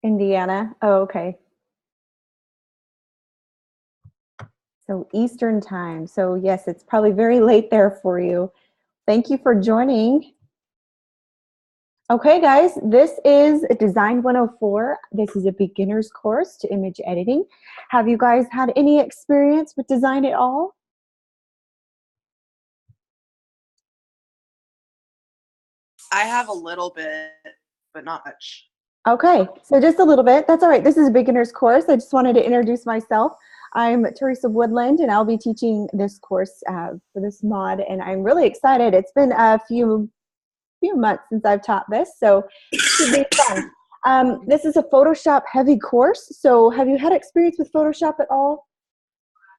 Indiana. Oh, okay. So Eastern time. So yes, it's probably very late there for you. Thank you for joining. Okay, guys, this is Design 104. This is a beginner's course to image editing. Have you guys had any experience with design at all? I have a little bit, but not much. Okay, so just a little bit. That's all right. This is a beginner's course. I just wanted to introduce myself. I'm Teresa Woodland, and I'll be teaching this course for this mod, and I'm really excited. It's been a few months since I've taught this, so it should be fun. This is a Photoshop heavy course, so have you had experience with Photoshop at all?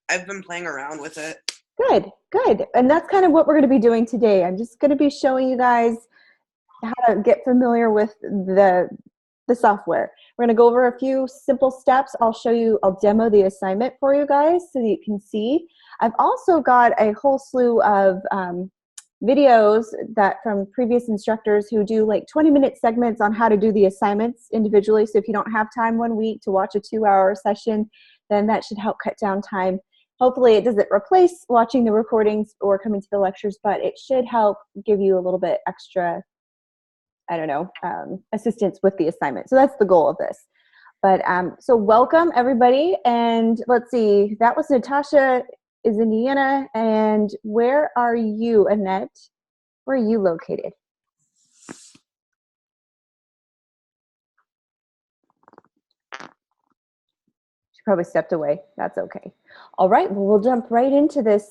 I've been playing around with it. Good, good. And that's kind of what we're going to be doing today. I'm just going to be showing you guys how to get familiar with the software. We're going to go over a few simple steps. I'll demo the assignment for you guys so that you can see. I've also got a whole slew of videos from previous instructors who do like 20-minute segments on how to do the assignments individually. So if you don't have time one week to watch a 2-hour session, then that should help cut down time. Hopefully it doesn't replace watching the recordings or coming to the lectures, but it should help give you a little bit extra, I don't know, assistance with the assignment. So that's the goal of this. But so welcome everybody. And let's see, that was Natasha is Indiana. And where are you, Annette? Where are you located? She probably stepped away. That's okay. All right, well, we'll jump right into this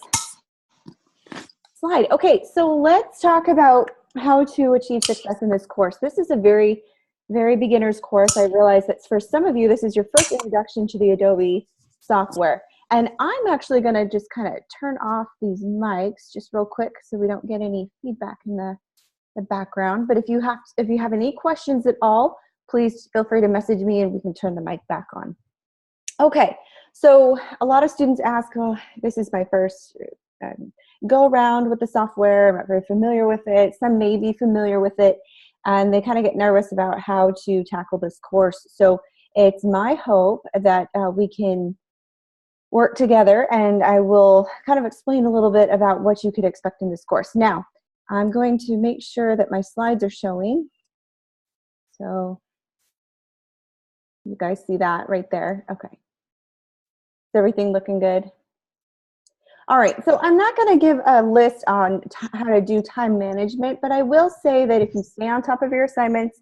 slide. Okay, so let's talk about how to achieve success in this course. This is a very, very beginner's course. I realize that for some of you, this is your first introduction to the Adobe software. And I'm actually going to just kind of turn off these mics just real quick so we don't get any feedback in the background. But if you have any questions at all, please feel free to message me and we can turn the mic back on. Okay, so a lot of students ask, oh, this is my first go around with the software. I'm not very familiar with it. Some may be familiar with it, and they kind of get nervous about how to tackle this course. So it's my hope that we can work together, and I will kind of explain a little bit about what you could expect in this course. Now, I'm going to make sure that my slides are showing. So you guys see that right there? Okay. Is everything looking good? All right, so I'm not going to give a list on how to do time management, but I will say that if you stay on top of your assignments,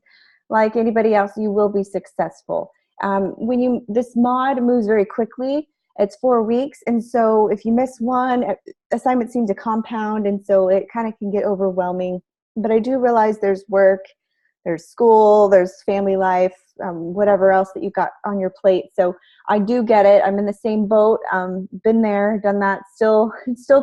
like anybody else, you will be successful. This mod moves very quickly. It's 4 weeks, and so if you miss one, assignments seem to compound, and so it kind of can get overwhelming. But I do realize there's work, there's school, there's family life, whatever else that you've got on your plate. So I do get it. I'm in the same boat. Been there, done that. Still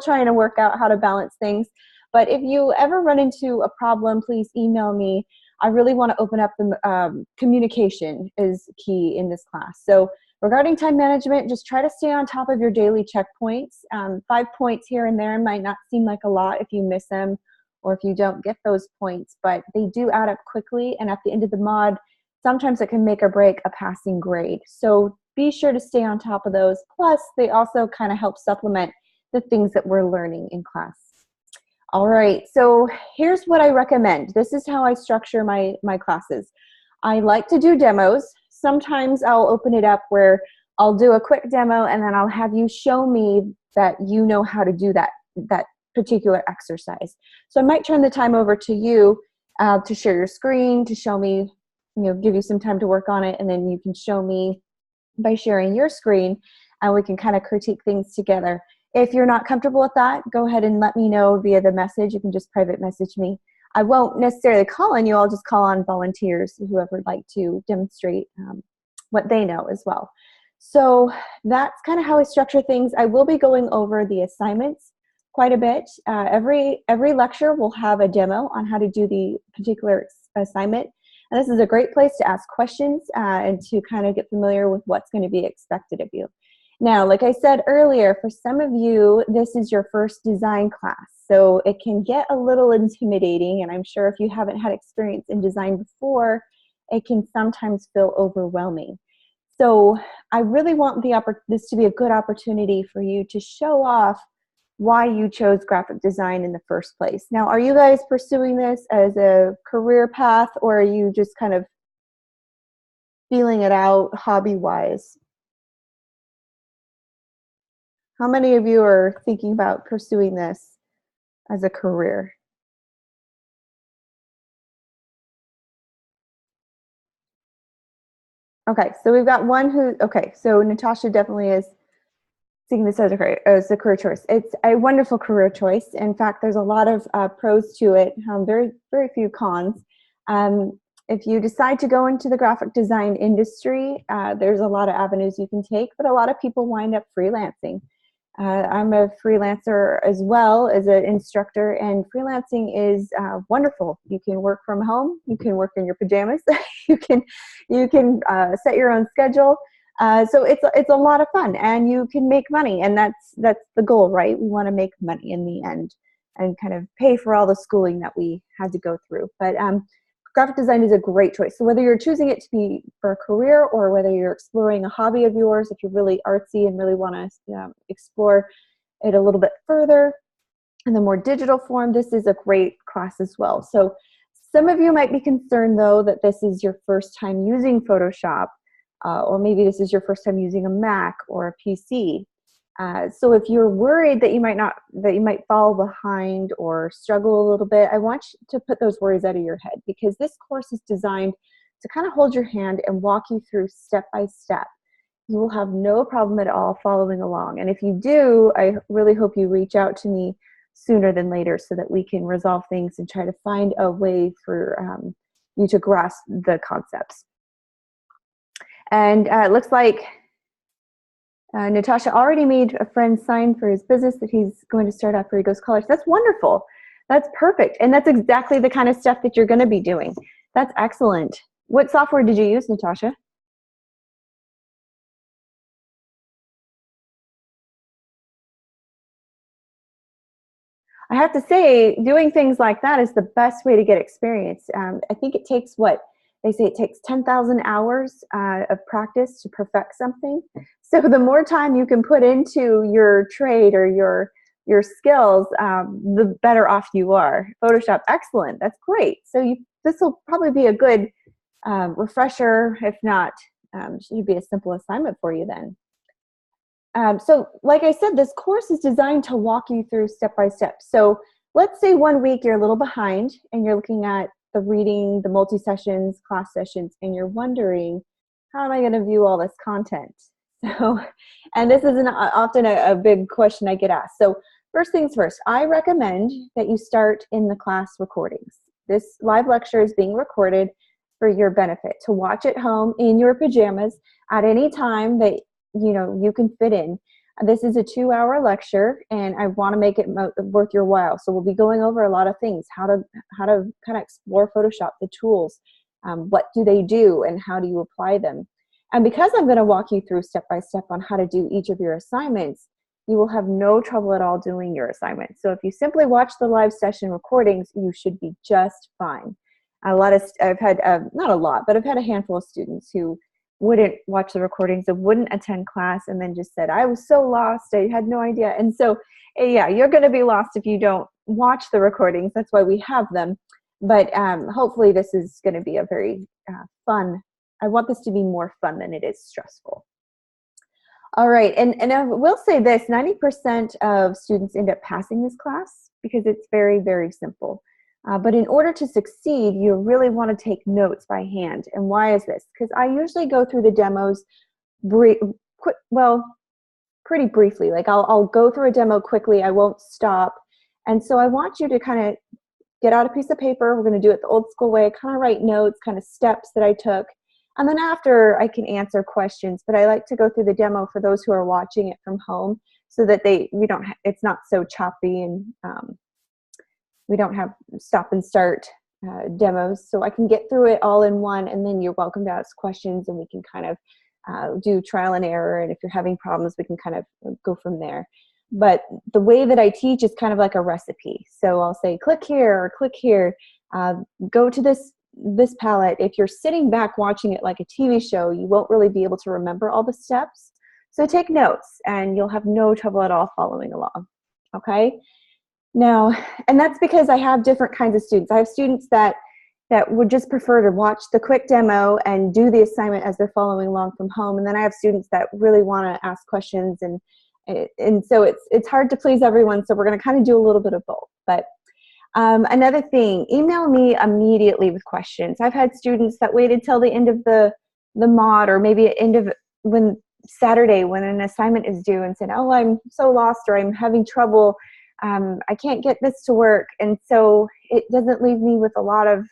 trying to work out how to balance things. But if you ever run into a problem, please email me. I really want to open up the communication is key in this class. So regarding time management, just try to stay on top of your daily checkpoints. 5 points here and there might not seem like a lot if you miss them or if you don't get those points, but they do add up quickly, and at the end of the mod, sometimes it can make or break a passing grade. So be sure to stay on top of those. Plus, they also kind of help supplement the things that we're learning in class. All right, so here's what I recommend. This is how I structure my classes. I like to do demos. Sometimes I'll open it up where I'll do a quick demo and then I'll have you show me that you know how to do that particular exercise. So I might turn the time over to you to share your screen, to show me, give you some time to work on it, and then you can show me by sharing your screen, and we can kind of critique things together. If you're not comfortable with that, go ahead and let me know via the message. You can just private message me. I won't necessarily call on you. I'll just call on volunteers, whoever would like to demonstrate what they know as well. So that's kind of how I structure things. I will be going over the assignments quite a bit. Every lecture will have a demo on how to do the particular assignment. And this is a great place to ask questions and to kind of get familiar with what's going to be expected of you. Now, like I said earlier, for some of you, this is your first design class. So it can get a little intimidating, and I'm sure if you haven't had experience in design before, it can sometimes feel overwhelming. So I really want this to be a good opportunity for you to show off why you chose graphic design in the first place. Now, are you guys pursuing this as a career path, or are you just kind of feeling it out hobby-wise? How many of you are thinking about pursuing this as a career? Okay, so we've got one who, okay, so Natasha definitely is seeing this as a career choice. It's a wonderful career choice. In fact, there's a lot of pros to it, very, very few cons. If you decide to go into the graphic design industry, there's a lot of avenues you can take, but a lot of people wind up freelancing. I'm a freelancer as well as an instructor, and freelancing is wonderful. You can work from home, you can work in your pajamas, you can set your own schedule. So it's a lot of fun, and you can make money, and that's the goal, right? We want to make money in the end and kind of pay for all the schooling that we had to go through. But graphic design is a great choice. So whether you're choosing it to be for a career or whether you're exploring a hobby of yours, if you're really artsy and really want to explore it a little bit further in the more digital form, this is a great class as well. So some of you might be concerned, though, that this is your first time using Photoshop, or maybe this is your first time using a Mac or a PC. So if you're worried that you might fall behind or struggle a little bit, I want you to put those worries out of your head, because this course is designed to kind of hold your hand and walk you through step by step. You will have no problem at all following along. And if you do, I really hope you reach out to me sooner than later so that we can resolve things and try to find a way for you to grasp the concepts. And it looks like Natasha already made a friend sign for his business that he's going to start after he goes to college. That's wonderful. That's perfect. And that's exactly the kind of stuff that you're going to be doing. That's excellent. What software did you use, Natasha? I have to say, doing things like that is the best way to get experience. I think it takes they say it takes 10,000 hours of practice to perfect something. So the more time you can put into your trade or your skills, the better off you are. Photoshop, excellent. That's great. So this will probably be a good refresher. If not, should be a simple assignment for you then. So like I said, this course is designed to walk you through step by step. So let's say 1 week you're a little behind and you're looking at the reading, the multi-sessions, class sessions, and you're wondering, how am I going to view all this content? So, and this is often a big question I get asked. So first things first, I recommend that you start in the class recordings. This live lecture is being recorded for your benefit to watch at home in your pajamas at any time that you can fit in. This is a 2-hour lecture, and I want to make it worth your while. So we'll be going over a lot of things, how to kind of explore Photoshop, the tools, what do they do, and how do you apply them. And because I'm going to walk you through step by step on how to do each of your assignments, you will have no trouble at all doing your assignments. So if you simply watch the live session recordings, you should be just fine. I've had not a lot, but I've had a handful of students who wouldn't watch the recordings and wouldn't attend class and then just said, I was so lost, I had no idea. And so, yeah, you're going to be lost if you don't watch the recordings. That's why we have them. But hopefully this is going to be a very fun, I want this to be more fun than it is stressful. All right, and I will say this, 90% of students end up passing this class because it's very, very simple. But in order to succeed, you really want to take notes by hand. And why is this? Because I usually go through the demos pretty briefly. Like I'll go through a demo quickly. I won't stop. And so I want you to kind of get out a piece of paper. We're going to do it the old school way, kind of write notes, kind of steps that I took. And then after, I can answer questions. But I like to go through the demo for those who are watching it from home so that it's not so choppy, and we don't have stop and start demos. So I can get through it all in one, and then you're welcome to ask questions, and we can kind of do trial and error. And if you're having problems, we can kind of go from there. But the way that I teach is kind of like a recipe. So I'll say, click here or click here, go to this this palette, if you're sitting back watching it like a TV show, you won't really be able to remember all the steps. So take notes and you'll have no trouble at all following along, okay? Now, and that's because I have different kinds of students. I have students that would just prefer to watch the quick demo and do the assignment as they're following along from home. And then I have students that really want to ask questions, and so it's hard to please everyone. So we're going to kind of do a little bit of both. But another thing, email me immediately with questions. I've had students that waited till the end of the mod, or maybe at end of Saturday when an assignment is due, and said, oh, I'm so lost, or I'm having trouble. I can't get this to work. And so it doesn't leave me with a lot of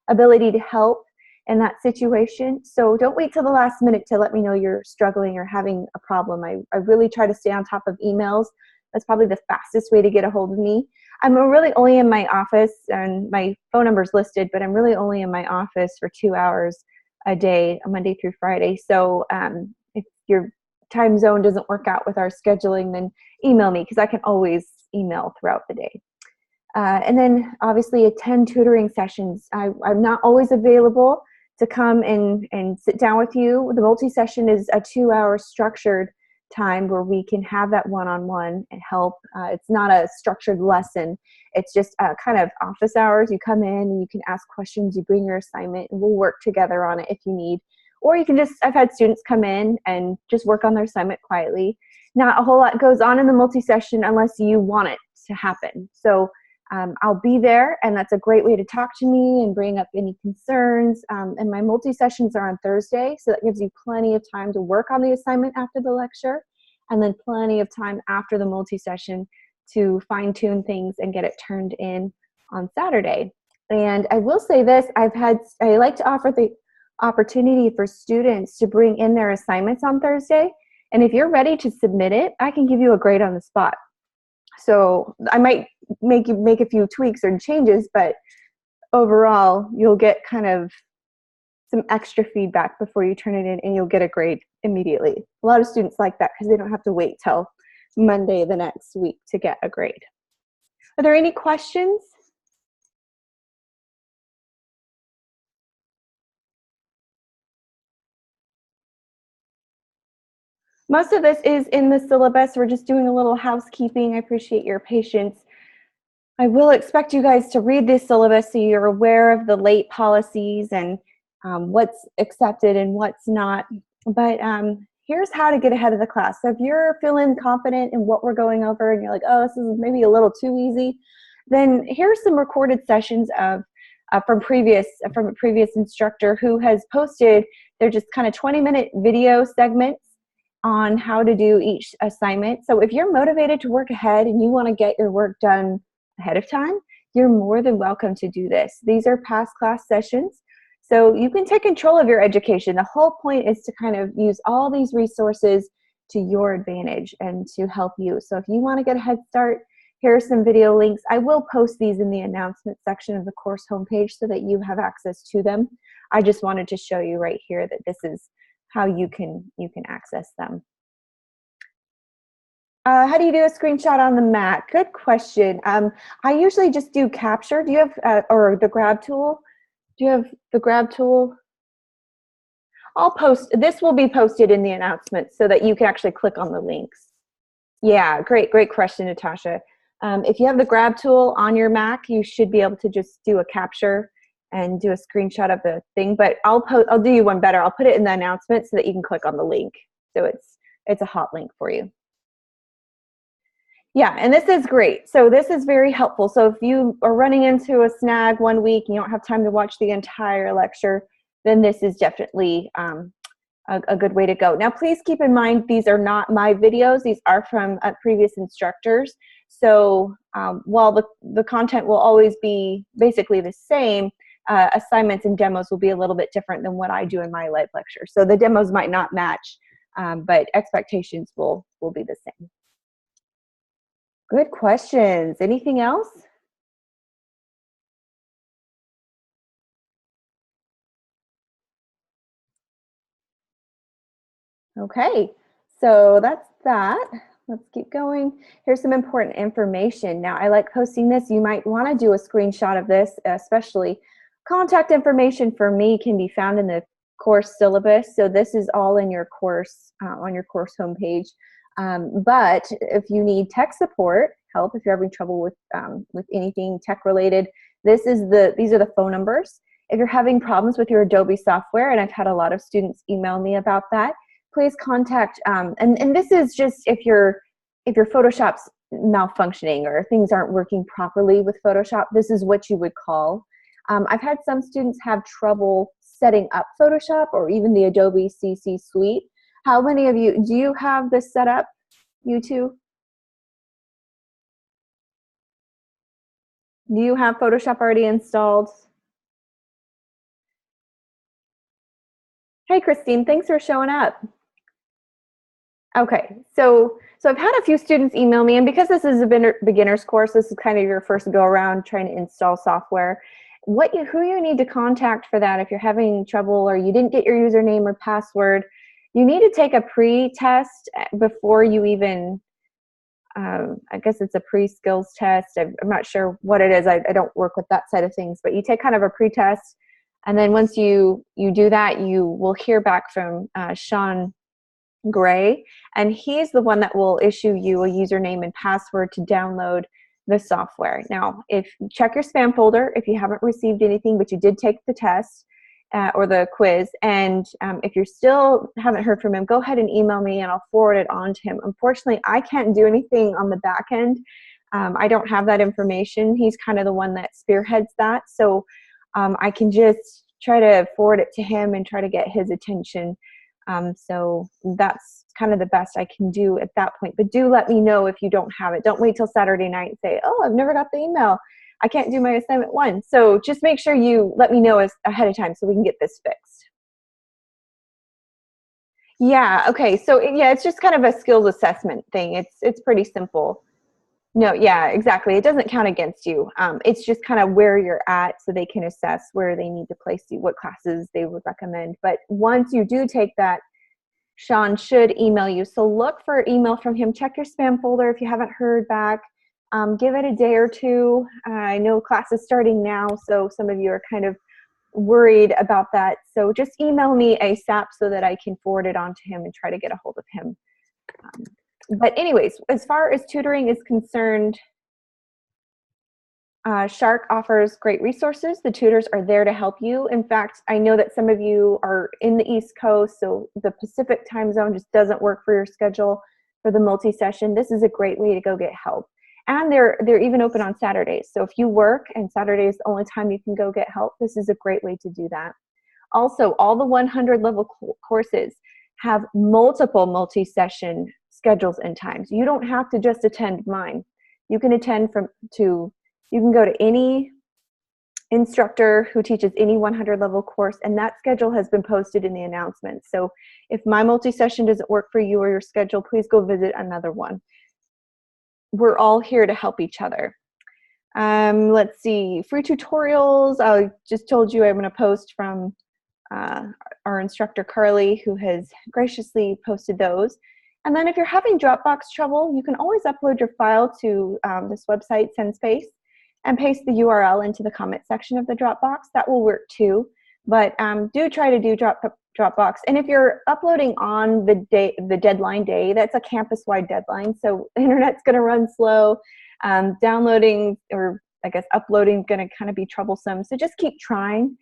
ability to help in that situation. So don't wait till the last minute to let me know you're struggling or having a problem. I really try to stay on top of emails. That's probably the fastest way to get a hold of me. I'm really only in my office, and my phone number is listed, but I'm really only in my office for 2 hours a day, Monday through Friday. So if your time zone doesn't work out with our scheduling, then email me, because I can always email throughout the day. And then obviously attend tutoring sessions. I'm not always available to come and sit down with you. The multi-session is a 2-hour structured time where we can have that one-on-one and help. It's not a structured lesson. It's just kind of office hours. You come in and you can ask questions, you bring your assignment, and we'll work together on it if you need. Or you can just, I've had students come in and just work on their assignment quietly. Not a whole lot goes on in the multi-session unless you want it to happen. So I'll be there, and that's a great way to talk to me and bring up any concerns. And my multi-sessions are on Thursday, so that gives you plenty of time to work on the assignment after the lecture, and then plenty of time after the multi-session to fine-tune things and get it turned in on Saturday. And I will say this, I like to offer the opportunity for students to bring in their assignments on Thursday, and if you're ready to submit it, I can give you a grade on the spot. So I might make a few tweaks or changes, but overall you'll get kind of some extra feedback before you turn it in, and you'll get a grade immediately. A lot of students like that because they don't have to wait till Monday the next week to get a grade. Are there any questions? Most of this is in the syllabus. We're just doing a little housekeeping. I appreciate your patience. I will expect you guys to read this syllabus so you're aware of the late policies and what's accepted and what's not. But here's how to get ahead of the class. So if you're feeling confident in what we're going over and you're like, oh, this is maybe a little too easy, then here's some recorded sessions of from a previous instructor who has posted. They're just kind of 20-minute video segments on how to do each assignment. So if you're motivated to work ahead and you want to get your work done ahead of time, you're more than welcome to do this. These are past class sessions, so you can take control of your education. The whole point is to kind of use all these resources to your advantage and to help you. So if you want to get a head start, here are some video links. I will post these in the announcement section of the course homepage so that you have access to them. I just wanted to show you right here that this is how you can access them. How do you do a screenshot on the Mac? Good question. I usually just do capture. Do you have, or the grab tool? Do you have the grab tool? I'll post, this will be posted in the announcement so that you can actually click on the links. Yeah, great question, Natasha. If you have the grab tool on your Mac, you should be able to just do a capture and do a screenshot of the thing, but I'll do you one better. I'll put it in the announcement so that you can click on the link. So it's a hot link for you. Yeah, and this is great. So this is very helpful. So if you are running into a snag one week and you don't have time to watch the entire lecture, then this is definitely a good way to go. Now, please keep in mind, these are not my videos. These are from previous instructors. So while the content will always be basically the same, assignments and demos will be a little bit different than what I do in my live lecture. So the demos might not match, but expectations will be the same. Good questions. Anything else? Okay, so that's that. Let's keep going. Here's some important information. Now, I like posting this. You might want to do a screenshot of this, especially a Contact information for me can be found in the course syllabus. So this is all in your course, on your course homepage. But if you need tech support help, if you're having trouble with anything tech related, these are the phone numbers. If you're having problems with your Adobe software, and I've had a lot of students email me about that, please contact, and this is just if your Photoshop's malfunctioning or things aren't working properly with Photoshop, this is what you would call. I've had some students have trouble setting up Photoshop or even the Adobe CC Suite. How many of you, do you have this set up, you two? Do you have Photoshop already installed? Hey, Christine, thanks for showing up. Okay, so I've had a few students email me, and because this is a beginner's course, this is kind of your first go around trying to install software. Who you need to contact for that if you're having trouble or you didn't get your username or password, you need to take a pre-test before you even, I guess it's a pre-skills test. I'm not sure what it is. I don't work with that side of things, but you take kind of a pre-test, and then once you do that, you will hear back from Sean Gray, and he's the one that will issue you a username and password to download the software. Now, check your spam folder if you haven't received anything, but you did take the test or the quiz, and if you still haven't heard from him, go ahead and email me and I'll forward it on to him. Unfortunately, I can't do anything on the back end. I don't have that information. He's kind of the one that spearheads that, so I can just try to forward it to him and try to get his attention. So that's kind of the best I can do at that point. But do let me know if you don't have it. Don't wait till Saturday night and say, oh, I've never got the email. I can't do my assignment 1. So just make sure you let me know ahead of time so we can get this fixed. Yeah, okay. So yeah, it's just kind of a skills assessment thing. It's pretty simple. No, yeah, exactly. It doesn't count against you. It's just kind of where you're at so they can assess where they need to place you, what classes they would recommend. But once you do take that, Sean should email you. So look for email from him. Check your spam folder if you haven't heard back. Give it a day or two. I know class is starting now, so some of you are kind of worried about that. So just email me ASAP so that I can forward it on to him and try to get a hold of him. But anyways, as far as tutoring is concerned, Shark offers great resources. The tutors are there to help you. In fact, I know that some of you are in the East Coast, so the Pacific time zone just doesn't work for your schedule for the multi-session. This is a great way to go get help. And they're even open on Saturdays. So if you work and Saturday is the only time you can go get help, this is a great way to do that. Also, all the 100 level courses have multiple multi-session schedules and times. You don't have to just attend mine. You can you can go to any instructor who teaches any 100 level course, and that schedule has been posted in the announcement. So if my multi-session doesn't work for you or your schedule, please go visit another one. We're all here to help each other. Let's see, free tutorials. I just told you I'm going to post from our instructor Carly, who has graciously posted those. And then if you're having Dropbox trouble, you can always upload your file to this website, SendSpace, and paste the URL into the comment section of the Dropbox. That will work too. But do try to do Dropbox. And if you're uploading on the deadline day, that's a campus-wide deadline, so the internet's going to run slow. Downloading, or I guess uploading, is going to kind of be troublesome. So just keep trying.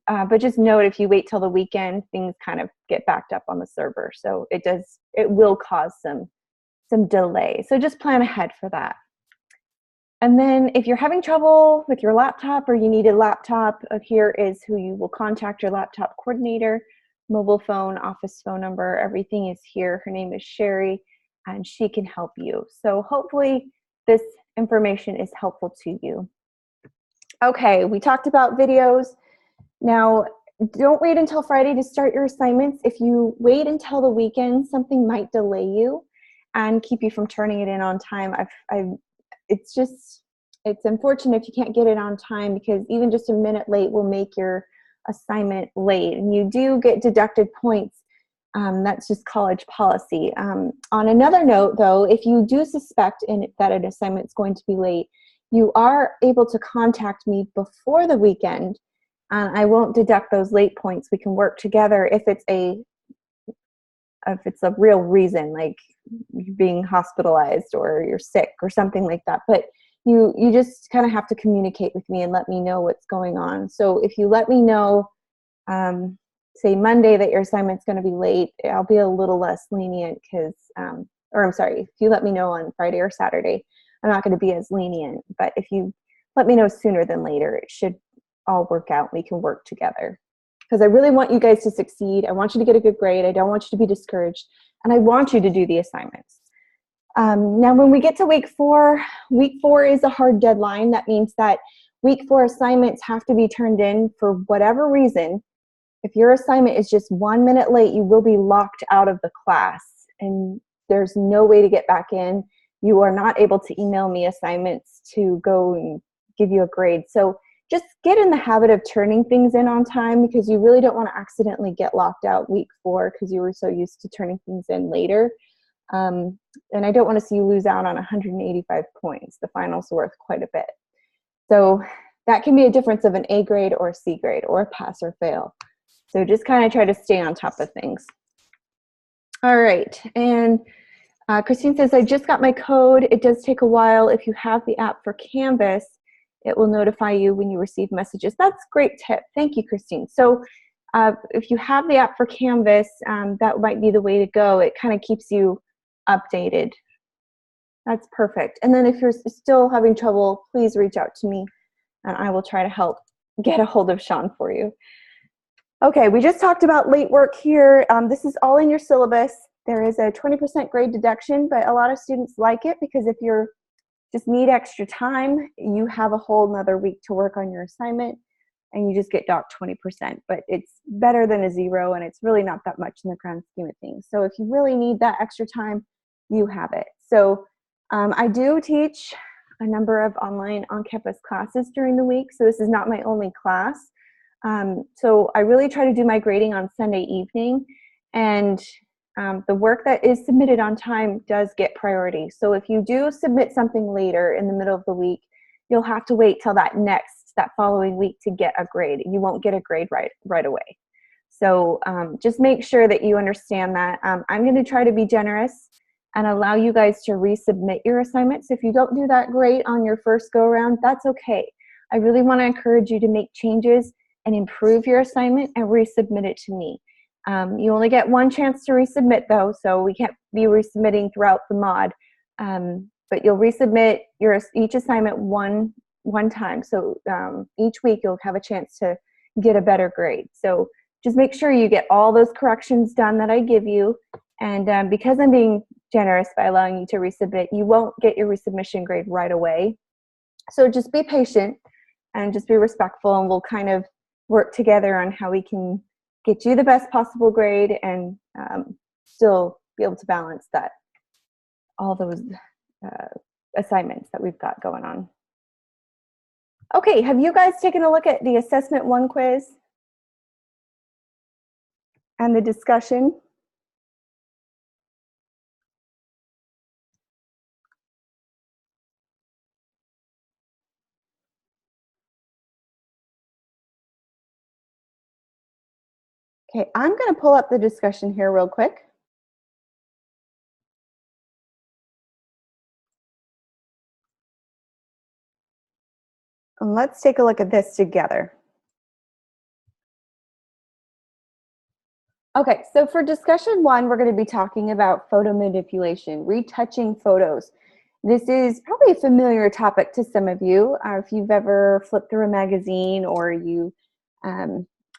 But just note, if you wait till the weekend, things kind of get backed up on the server. So it will cause some delay. So just plan ahead for that. And then if you're having trouble with your laptop or you need a laptop, here is who you will contact: your laptop coordinator, mobile phone, office phone number, everything is here. Her name is Sherry, and she can help you. So hopefully this information is helpful to you. Okay, we talked about videos. Now, don't wait until Friday to start your assignments. If you wait until the weekend, something might delay you and keep you from turning it in on time. It's unfortunate if you can't get it on time, because even just a minute late will make your assignment late, and you do get deducted points. That's just college policy. On another note, though, if you do suspect that an assignment is going to be late, you are able to contact me before the weekend and I won't deduct those late points. We can work together if it's a real reason, like you being hospitalized or you're sick or something like that. But you just kind of have to communicate with me and let me know what's going on. So if you let me know, say Monday, that your assignment's going to be late, I'll be a little less lenient because, or I'm sorry, if you let me know on Friday or Saturday, I'm not going to be as lenient. But if you let me know sooner than later, it should all work out. We can work together because I really want you guys to succeed. I want you to get a good grade. I don't want you to be discouraged, and I want you to do the assignments. Now, when we get to week 4 is a hard deadline. That means that week 4 assignments have to be turned in for whatever reason. If your assignment is just 1 minute late, you will be locked out of the class, and there's no way to get back in. You are not able to email me assignments to go and give you a grade. So just get in the habit of turning things in on time, because you really don't want to accidentally get locked out week 4 because you were so used to turning things in later. And I don't want to see you lose out on 185 points. The final's worth quite a bit. So that can be a difference of an A grade or a C grade or a pass or fail. So just kind of try to stay on top of things. All right. And Christine says, I just got my code. It does take a while. If you have the app for Canvas, it will notify you when you receive messages. That's a great tip. Thank you, Christine. So if you have the app for Canvas, that might be the way to go. It kind of keeps you updated. That's perfect. And then if you're still having trouble, please reach out to me and I will try to help get a hold of Sean for you. Okay, we just talked about late work here. This is all in your syllabus. There is a 20% grade deduction, but a lot of students like it because if you're just need extra time, you have a whole nother week to work on your assignment and you just get docked 20%, but it's better than a 0 and it's really not that much in the grand scheme of things. So if you really need that extra time, you have it. So I do teach a number of online on-campus classes during the week, so this is not my only class. So I really try to do my grading on Sunday evening, and the work that is submitted on time does get priority. So if you do submit something later in the middle of the week, you'll have to wait till that following week to get a grade. You won't get a grade right away. So just make sure that you understand that. I'm going to try to be generous and allow you guys to resubmit your assignments. If you don't do that great on your first go around, that's okay. I really want to encourage you to make changes and improve your assignment and resubmit it to me. You only get one chance to resubmit though, so we can't be resubmitting throughout the mod. But you'll resubmit each assignment one time. So each week you'll have a chance to get a better grade. So just make sure you get all those corrections done that I give you. And because I'm being generous by allowing you to resubmit, you won't get your resubmission grade right away. So just be patient and just be respectful, and we'll kind of work together on how we can get you the best possible grade and still be able to balance all those assignments that we've got going on. Okay, have you guys taken a look at the Assessment 1 quiz and the discussion? Okay, I'm going to pull up the discussion here real quick. And let's take a look at this together. Okay, so for discussion 1, we're going to be talking about photo manipulation, retouching photos. This is probably a familiar topic to some of you. If you've ever flipped through a magazine, or you,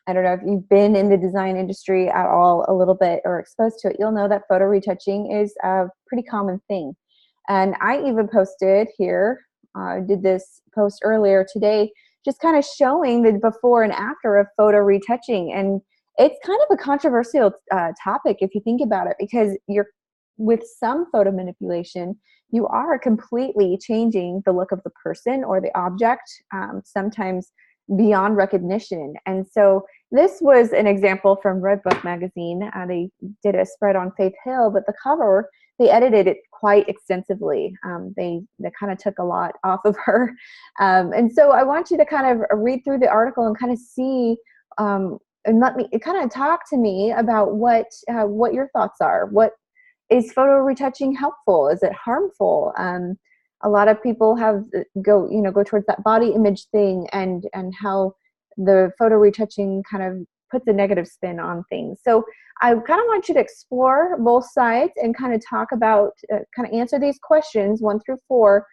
I don't know if you've been in the design industry at all a little bit or exposed to it, you'll know that photo retouching is a pretty common thing. And I even posted here, did this post earlier today, just kind of showing the before and after of photo retouching. And it's kind of a controversial topic if you think about it, because with some photo manipulation, you are completely changing the look of the person or the object, sometimes beyond recognition. And so this was an example from Redbook magazine. They did a spread on Faith Hill, but the cover they edited it quite extensively. They kind of took a lot off of her. And so I want you to kind of read through the article and kind of see, and let me kind of talk to me about what your thoughts are. What is photo retouching helpful? Is it harmful? A lot of people have go towards that body image thing, and how the photo retouching kind of puts a negative spin on things. So I kind of want you to explore both sides and kind of talk about, kind of answer these questions 1 through 4.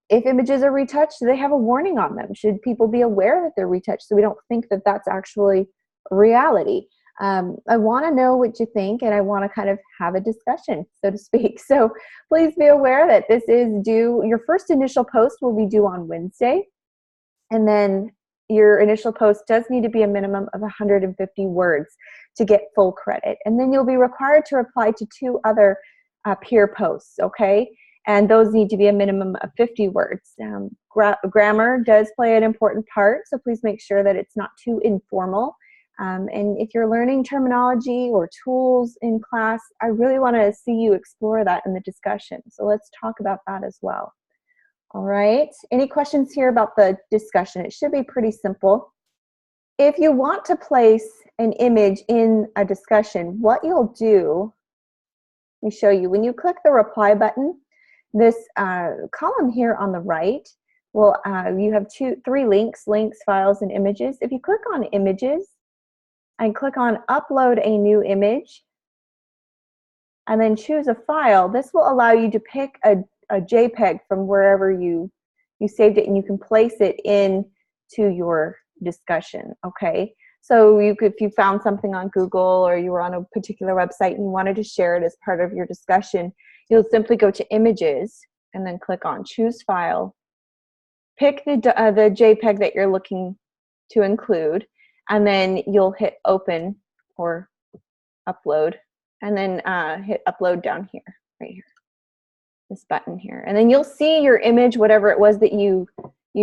If images are retouched, do they have a warning on them? Should people be aware that they're retouched so we don't think that that's actually reality? I want to know what you think, and I want to kind of have a discussion, so to speak. So please be aware that this is due, your first initial post will be due on Wednesday, and then your initial post does need to be a minimum of 150 words to get full credit. And then you'll be required to reply to 2 other peer posts, okay? And those need to be a minimum of 50 words. Grammar does play an important part, so please make sure that it's not too informal. And if you're learning terminology or tools in class, I really want to see you explore that in the discussion. So let's talk about that as well. All right, any questions here about the discussion? It should be pretty simple. If you want to place an image in a discussion, what you'll do, let me show you. When you click the reply button, this column here on the right, well, you have 3 links, files, and images. If you click on images and click on upload a new image, and then choose a file, this will allow you to pick a JPEG from wherever you saved it, and you can place it into your discussion, okay? So if you found something on Google, or you were on a particular website and you wanted to share it as part of your discussion, you'll simply go to images and then click on choose file, pick the JPEG that you're looking to include, and then you'll hit open or upload, and then hit upload down here, right here. This button here, and then you'll see your image, whatever it was that you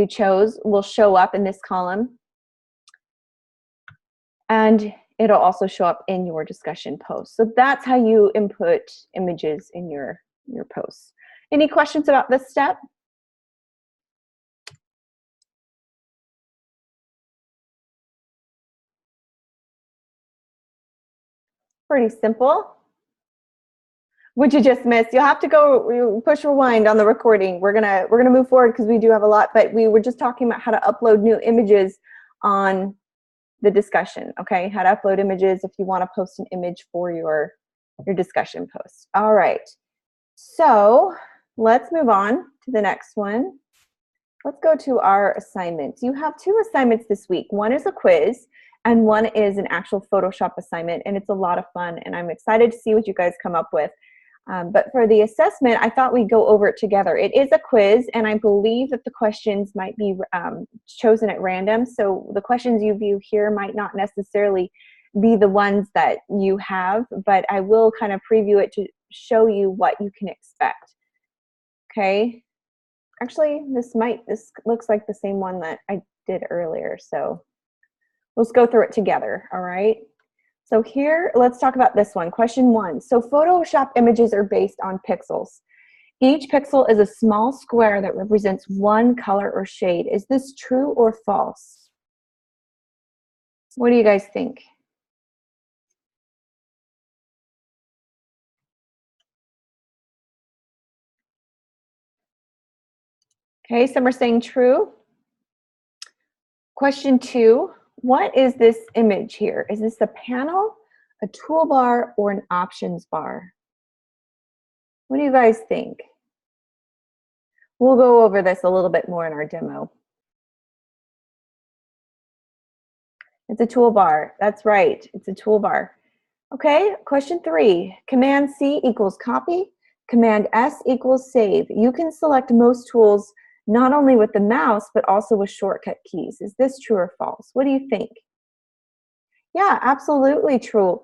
chose, will show up in this column, and it'll also show up in your discussion post. So that's how you input images in your posts. Any questions about this step? Pretty simple. What you just missed, you'll have to go push rewind on the recording. We're gonna move forward because we do have a lot, but we were just talking about how to upload new images on the discussion, okay? How to upload images if you want to post an image for your discussion post. All right, so let's move on to the next one. Let's go to our assignments. You have 2 assignments this week. One is a quiz, and one is an actual Photoshop assignment, and it's a lot of fun, and I'm excited to see what you guys come up with. But for the assessment, I thought we'd go over it together. It is a quiz, and I believe that the questions might be chosen at random. So the questions you view here might not necessarily be the ones that you have, but I will kind of preview it to show you what you can expect. Okay. Actually, this looks like the same one that I did earlier. So let's go through it together. All right. So here, let's talk about this one. Question 1. So Photoshop images are based on pixels. Each pixel is a small square that represents one color or shade. Is this true or false? What do you guys think? Okay, some are saying true. Question 2. What is this image here? Is this a panel, a toolbar, or an options bar? What do you guys think? We'll go over this a little bit more in our demo. It's a toolbar. That's right. It's a toolbar. Okay, question 3. Command C equals copy. Command S equals save. You can select most tools not only with the mouse, but also with shortcut keys. Is this true or false? What do you think? Yeah, absolutely true.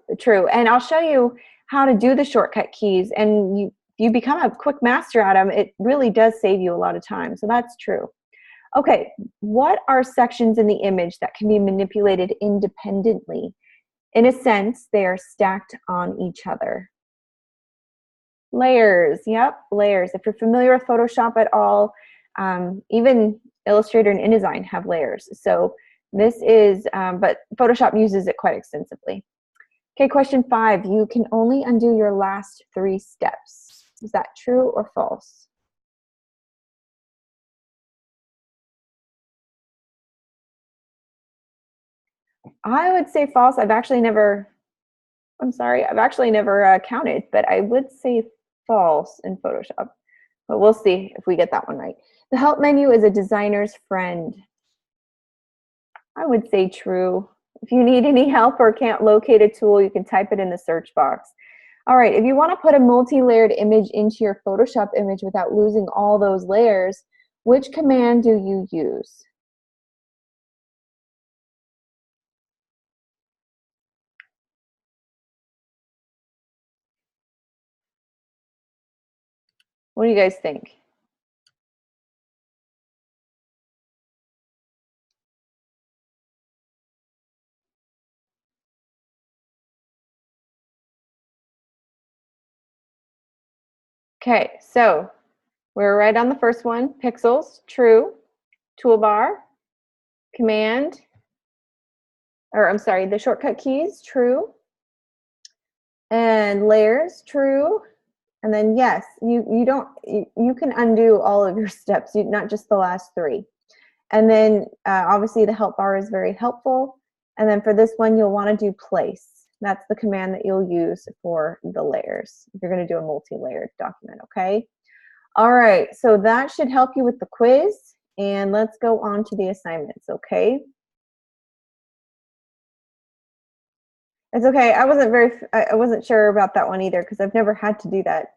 And I'll show you how to do the shortcut keys, and you become a quick master at them. It really does save you a lot of time, so that's true. Okay, what are sections in the image that can be manipulated independently? In a sense, they are stacked on each other. Layers, yep, layers. If you're familiar with Photoshop at all, even Illustrator and InDesign have layers. So this is, but Photoshop uses it quite extensively. Okay, question 5. You can only undo your last 3 steps. Is that true or false? I would say false. I've actually never counted, but I would say false in Photoshop. But we'll see if we get that one right. The help menu is a designer's friend. I would say true. If you need any help or can't locate a tool, you can type it in the search box. All right, if you want to put a multi-layered image into your Photoshop image without losing all those layers, which command do you use? What do you guys think? Okay, so we're right on the first one. Pixels, true. Toolbar, command, or I'm sorry, the shortcut keys, true. And layers, true. And then yes, you can undo all of your steps, not just the last 3. And then obviously the help bar is very helpful. And then for this one, you'll want to do place. That's the command that you'll use for the layers if you're going to do a multi-layered document, okay? All right, so that should help you with the quiz. And let's go on to the assignments, okay? It's okay. I wasn't sure about that one either because I've never had to do that.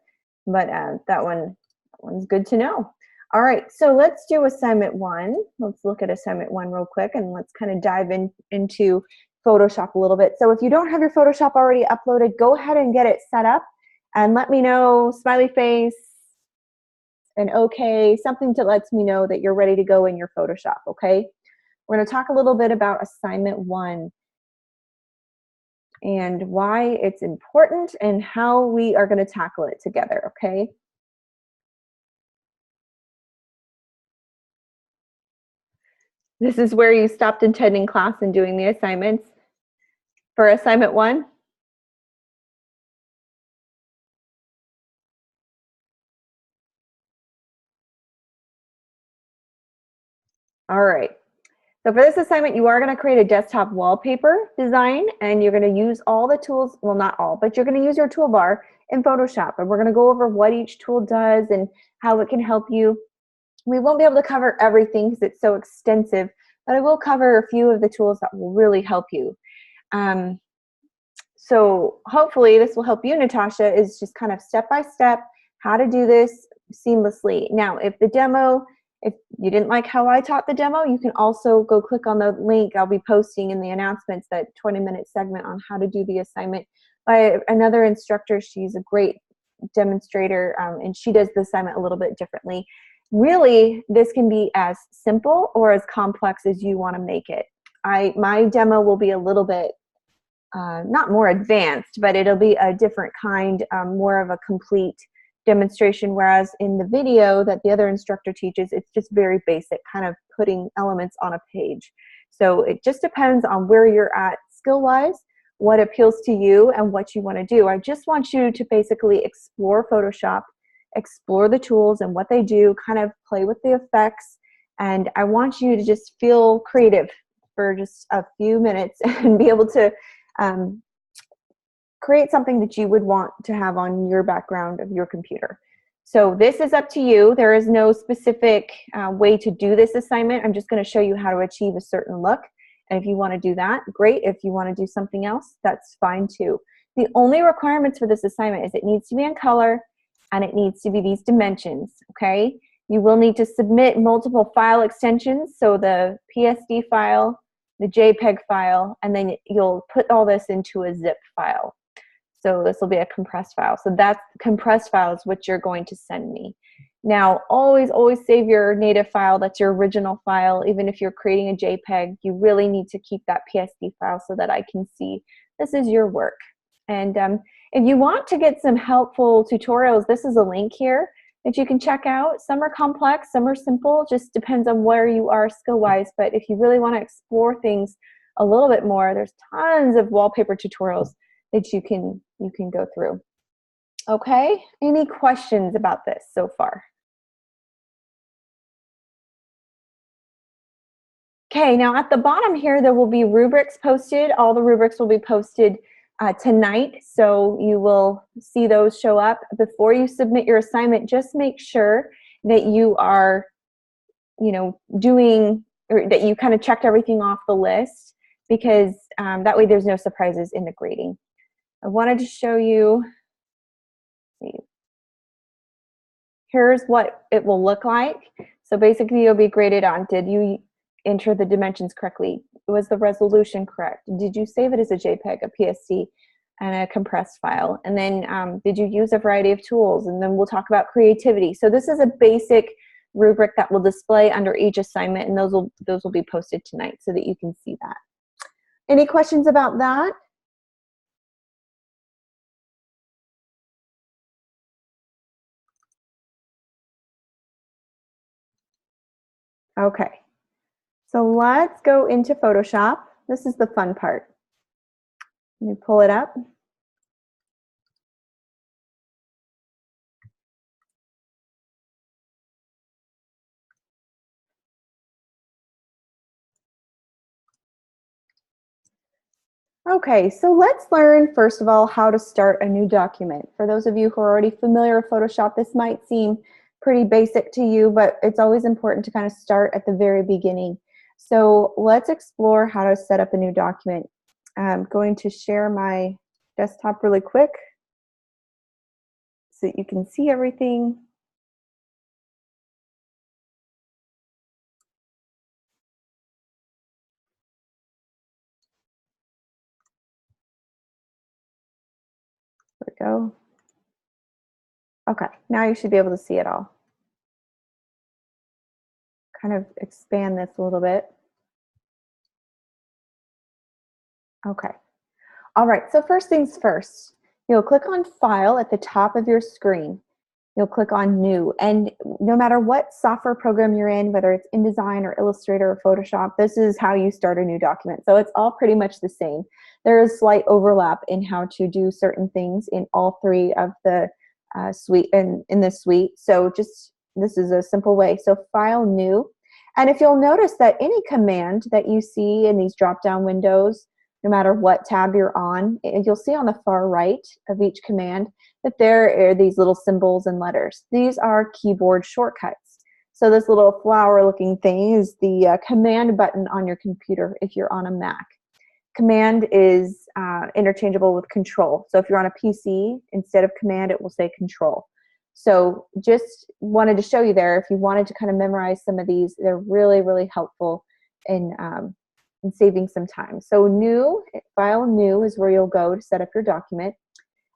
But that one's good to know. All right, so let's do assignment 1. Let's look at assignment 1 real quick and let's kind of dive into Photoshop a little bit. So if you don't have your Photoshop already uploaded, go ahead and get it set up and let me know, smiley face, and okay, something that lets me know that you're ready to go in your Photoshop, okay? We're going to talk a little bit about assignment 1 and why it's important and how we are going to tackle it together, okay? This is where you stopped attending class and doing the assignments for assignment 1. All right. So for this assignment, you are going to create a desktop wallpaper design, and you're going to use all the tools, well, not all, but you're going to use your toolbar in Photoshop, and we're going to go over what each tool does and how it can help you. We won't be able to cover everything because it's so extensive, but I will cover a few of the tools that will really help you. So hopefully this will help you, Natasha, is just kind of step-by-step how to do this seamlessly. Now, if you didn't like how I taught the demo, you can also go click on the link I'll be posting in the announcements, that 20-minute segment on how to do the assignment by another instructor. She's a great demonstrator, and she does the assignment a little bit differently. Really, this can be as simple or as complex as you want to make it. My demo will be a little bit not more advanced, but it'll be a different kind, more of a complete demonstration, whereas in the video that the other instructor teaches, it's just very basic, kind of putting elements on a page. So it just depends on where you're at skill-wise, what appeals to you, and what you want to do. I just want you to basically explore Photoshop, explore the tools and what they do, kind of play with the effects, and I want you to just feel creative for just a few minutes and be able to create something that you would want to have on your background of your computer. So this is up to you. There is no specific way to do this assignment. I'm just going to show you how to achieve a certain look. And if you want to do that, great. If you want to do something else, that's fine too. The only requirements for this assignment is it needs to be in color and it needs to be these dimensions, okay? You will need to submit multiple file extensions, so the PSD file, the JPEG file, and then you'll put all this into a zip file. So this will be a compressed file. So that's compressed file is what you're going to send me. Now, always save your native file. That's your original file. Even if you're creating a JPEG, you really need to keep that PSD file so that I can see this is your work. And If you want to get some helpful tutorials, this is a link here that you can check out. Some are complex, some are simple, just depends on where you are skill-wise. But if you really want to explore things a little bit more, there's tons of wallpaper tutorials that you can go through. Okay, any questions about this so far? Okay, now at the bottom here, there will be rubrics posted. All the rubrics will be posted tonight, so you will see those show up. Before you submit your assignment, just make sure that you are, doing, or that you kind of checked everything off the list, because that way there's no surprises in the grading. I wanted to show you, here's what it will look like. So basically you'll be graded on, did you enter the dimensions correctly? Was the resolution correct? Did you save it as a JPEG, a PSD, and a compressed file? And then did you use a variety of tools? And then we'll talk about creativity. So this is a basic rubric that will display under each assignment, and those will be posted tonight so that you can see that. Any questions about that? Okay, so let's go into Photoshop. This is the fun part. Let me pull it up. Okay, so let's learn first of all how to start a new document. For those of you who are already familiar with Photoshop, this might seem pretty basic to you, but it's always important to kind of start at the very beginning. So let's explore how to set up a new document. I'm going to share my desktop really quick so that you can see everything. There we go. Okay, now you should be able to see it all. Kind of expand this a little bit. Okay. All right, so first things first, you'll click on File at the top of your screen. You'll click on New, and no matter what software program you're in, whether it's InDesign or Illustrator or Photoshop, this is how you start a new document. So it's all pretty much the same. There is slight overlap in how to do certain things in all three of the suite, in this suite. So just, this is a simple way. So File, New, and if you'll notice that any command that you see in these drop-down windows, no matter what tab you're on, you'll see on the far right of each command that there are these little symbols and letters. These are keyboard shortcuts. So this little flower looking thing is the command button on your computer if you're on a Mac. Command is interchangeable with control. So if you're on a PC, instead of command, it will say control. So just wanted to show you there, if you wanted to kind of memorize some of these, they're really, really helpful in saving some time. So New, File, New is where you'll go to set up your document.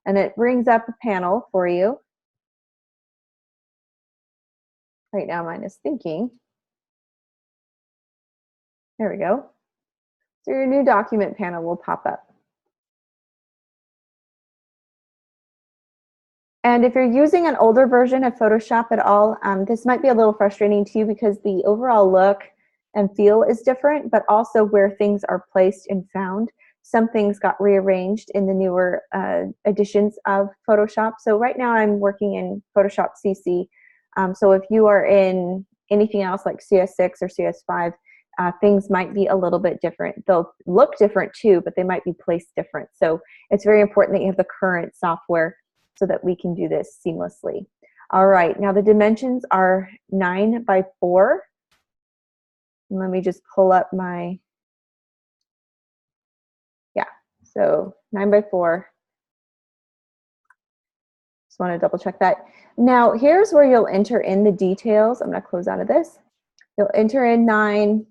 And it brings up a panel for you. Right now mine is thinking. There we go. So your new document panel will pop up. And if you're using an older version of Photoshop at all, this might be a little frustrating to you because the overall look and feel is different, but also where things are placed and found. Some things got rearranged in the newer editions of Photoshop. So right now I'm working in Photoshop CC. So if you are in anything else like CS6 or CS5, things might be a little bit different. They'll look different too, but they might be placed different. So it's very important that you have the current software so that we can do this seamlessly. All right, now the dimensions are 9 by 4. And let me just pull up my, so 9 by 4. Just want to double check that. Now here's where you'll enter in the details. I'm going to close out of this. You'll enter in 9,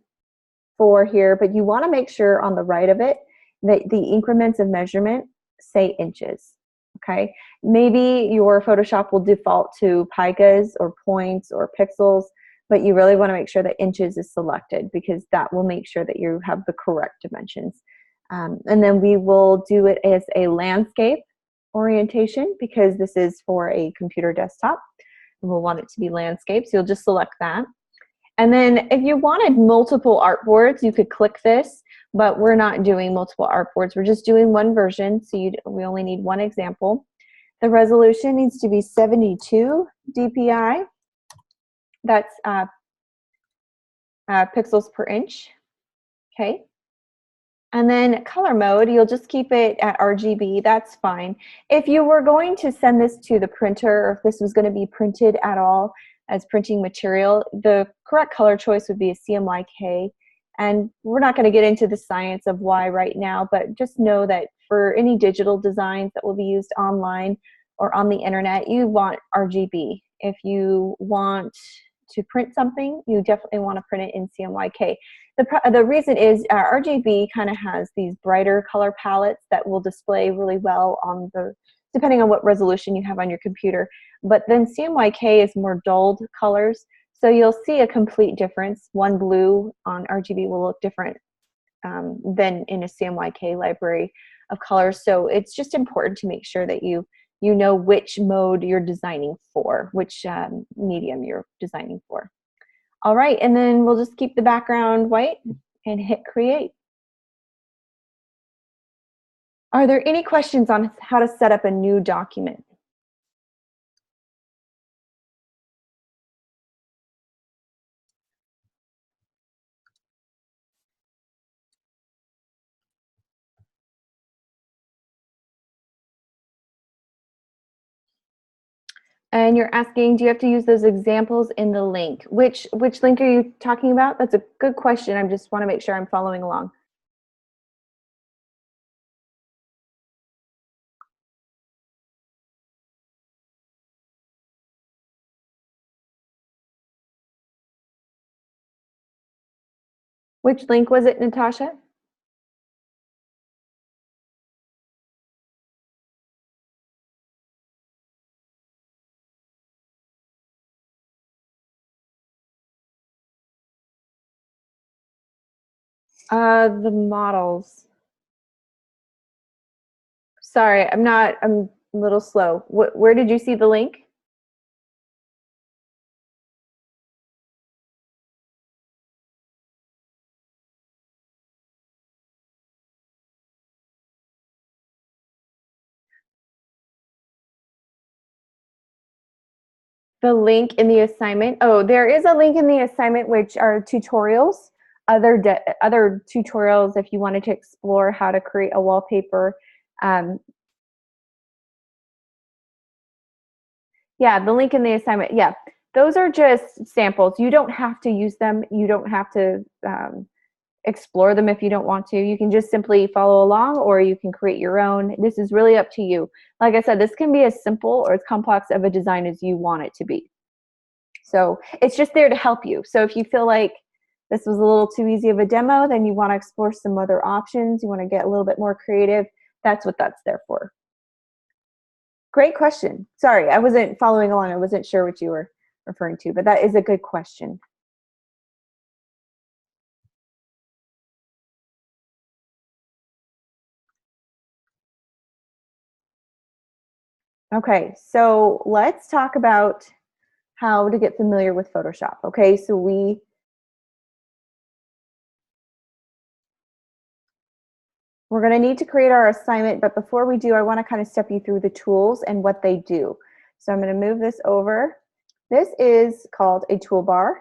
4 here, but you want to make sure on the right of it that the increments of measurement say inches. Okay, maybe your Photoshop will default to picots or points or pixels, but you really want to make sure that inches is selected because that will make sure that you have the correct dimensions. And then we will do it as a landscape. orientation because this is for a computer desktop. And we'll want it to be landscape, so you'll just select that. And then if you wanted multiple artboards, you could click this, but we're not doing multiple artboards. We're just doing one version, so we only need one example. The resolution needs to be 72 dpi. That's pixels per inch. Okay. And then color mode, you'll just keep it at RGB. That's fine. If you were going to send this to the printer, or if this was going to be printed at all as printing material, the correct color choice would be a CMYK. And we're not going to get into the science of why right now, but just know that for any digital designs that will be used online or on the internet, you want RGB. If you want to print something, you definitely want to print it in CMYK. The reason is RGB kind of has these brighter color palettes that will display really well on depending on what resolution you have on your computer. But then CMYK is more dulled colors, so you'll see a complete difference. One blue on RGB will look different than in a CMYK library of colors. So it's just important to make sure that you know which mode you're designing for, which medium you're designing for. All right, and then we'll just keep the background white and hit create. Are there any questions on how to set up a new document? And you're asking, do you have to use those examples in the link? Which link are you talking about? That's a good question. I just want to make sure I'm following along. Which link was it, Natasha? The models. Sorry, I'm a little slow. Where did you see the link? The link in the assignment. Oh, there is a link in the assignment, which are tutorials, other tutorials if you wanted to explore how to create a wallpaper. Yeah, the link in the assignment. Yeah, those are just samples. You don't have to use them. You don't have to explore them if you don't want to. You can just simply follow along, or you can create your own. This is really up to you. Like I said, this can be as simple or as complex of a design as you want it to be. So it's just there to help you. So if you feel like this was a little too easy of a demo, then you want to explore some other options, you want to get a little bit more creative, that's what that's there for. Great question. Sorry, I wasn't following along. I wasn't sure what you were referring to, but that is a good question. Okay, so let's talk about how to get familiar with Photoshop. Okay, so we're going to need to create our assignment, but before we do, I want to kind of step you through the tools and what they do. So I'm going to move this over. This is called a toolbar,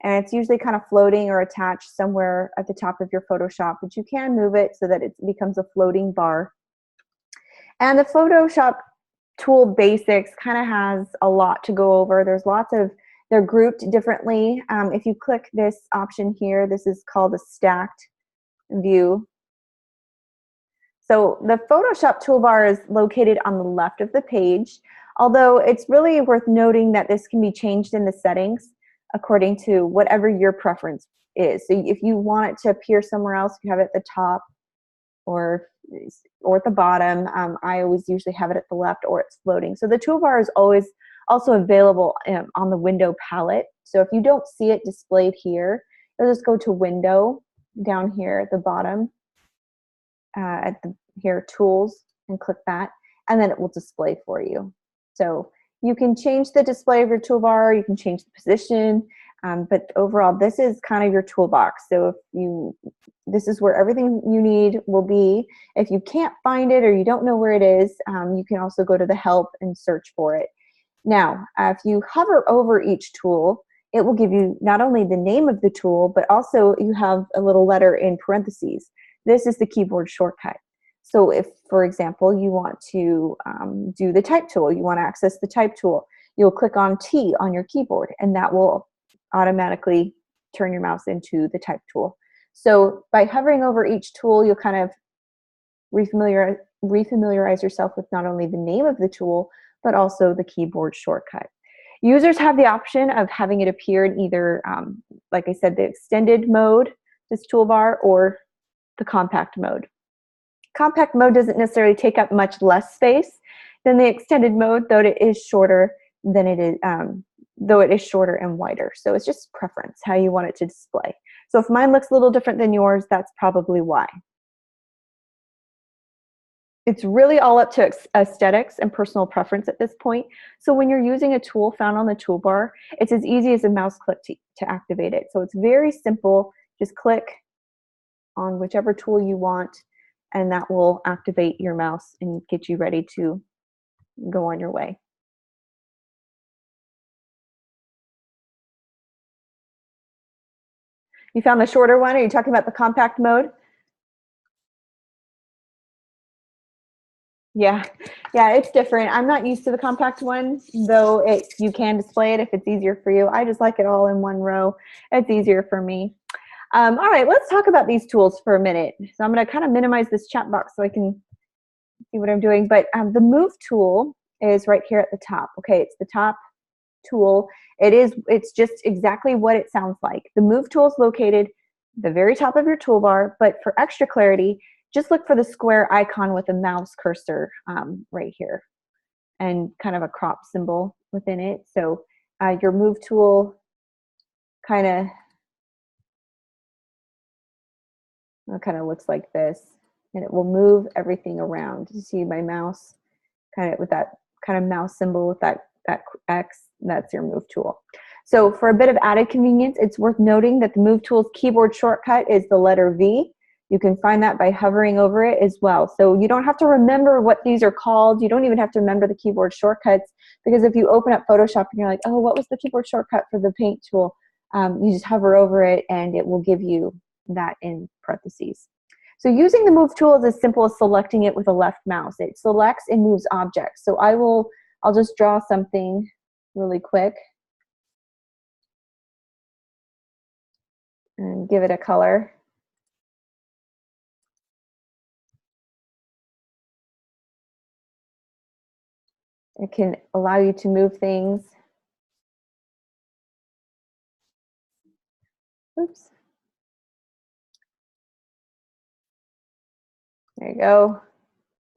and it's usually kind of floating or attached somewhere at the top of your Photoshop, but you can move it so that it becomes a floating bar. And the Photoshop tool basics kind of has a lot to go over. There's lots of, they're grouped differently. If you click this option here, this is called a stacked view. So the Photoshop toolbar is located on the left of the page, although it's really worth noting that this can be changed in the settings according to whatever your preference is. So if you want it to appear somewhere else, you have it at the top or at the bottom. I always usually have it at the left, or it's floating. So the toolbar is always also available on the window palette. So if you don't see it displayed here, you'll just go to Window down here at the bottom, here Tools, and click that. and then it will display for you. So you can change the display of your toolbar, you can change the position, but overall, this is kind of your toolbox. So this is where everything you need will be. If you can't find it or you don't know where it is, you can also go to the help and search for it. Now, if you hover over each tool, it will give you not only the name of the tool, but also you have a little letter in parentheses. This is the keyboard shortcut. So if, for example, you want to do the type tool, you want to access the type tool, you'll click on T on your keyboard, and that will automatically turn your mouse into the type tool. So by hovering over each tool, you'll kind of refamiliarize yourself with not only the name of the tool, but also the keyboard shortcut. Users have the option of having it appear in either, like I said, the extended mode, this toolbar, or the compact mode. Compact mode doesn't necessarily take up much less space than the extended mode, though it is shorter than it is, though it is shorter and wider. So it's just preference, how you want it to display. So if mine looks a little different than yours, that's probably why. It's really all up to aesthetics and personal preference at this point. So when you're using a tool found on the toolbar, it's as easy as a mouse click to activate it. So it's very simple. Just click on whichever tool you want, and that will activate your mouse and get you ready to go on your way. You found the shorter one? Are you talking about the compact mode? Yeah, it's different. I'm not used to the compact one, though you can display it if it's easier for you. I just like it all in one row. It's easier for me. All right, let's talk about these tools for a minute. So I'm going to kind of minimize this chat box so I can see what I'm doing. But the Move tool is right here at the top. Okay, it's the top tool. It's just exactly what it sounds like. The Move tool is located at the very top of your toolbar, but for extra clarity, just look for the square icon with a mouse cursor right here and kind of a crop symbol within it. So your Move tool kind of looks like this, and it will move everything around. You see my mouse kind of with that kind of mouse symbol with that X, that's your Move tool. So for a bit of added convenience, it's worth noting that the Move tool's keyboard shortcut is the letter V. You can find that by hovering over it as well. So you don't have to remember what these are called. You don't even have to remember the keyboard shortcuts, because if you open up Photoshop and you're like, oh, what was the keyboard shortcut for the paint tool? You just hover over it and it will give you that in parentheses. So using the Move tool is as simple as selecting it with a left mouse. It selects and moves objects. So I'll just draw something really quick and give it a color. It can allow you to move things. Oops. There you go.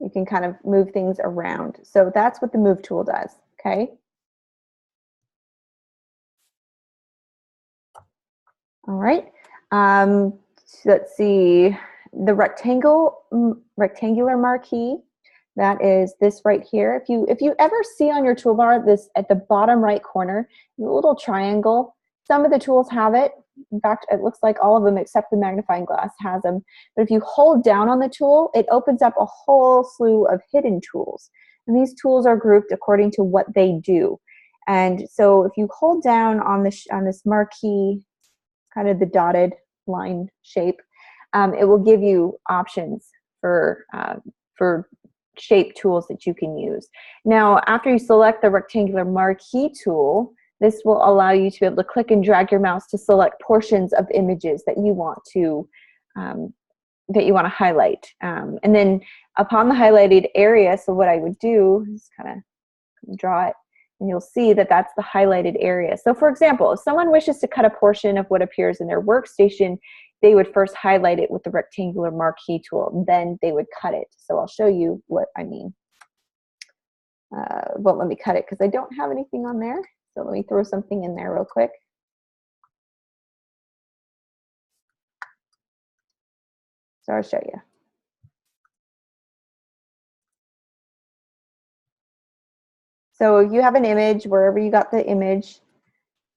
You can kind of move things around. So that's what the Move tool does, okay? All right. Let's see. The rectangular marquee, that is this right here. If you ever see on your toolbar this at the bottom right corner, the little triangle, some of the tools have it. In fact, it looks like all of them except the magnifying glass has them. But if you hold down on the tool, it opens up a whole slew of hidden tools. And these tools are grouped according to what they do. And so if you hold down on this marquee, kind of the dotted line shape, it will give you options for shape tools that you can use. Now, after you select the rectangular marquee tool, this will allow you to be able to click and drag your mouse to select portions of images that you want to highlight. And then upon the highlighted area, so what I would do is kind of draw it, and you'll see that that's the highlighted area. So for example, if someone wishes to cut a portion of what appears in their workstation, they would first highlight it with the rectangular marquee tool, then they would cut it. So I'll show you what I mean. Won't let me cut it because I don't have anything on there. So let me throw something in there real quick. So I'll show you. So you have an image wherever you got the image,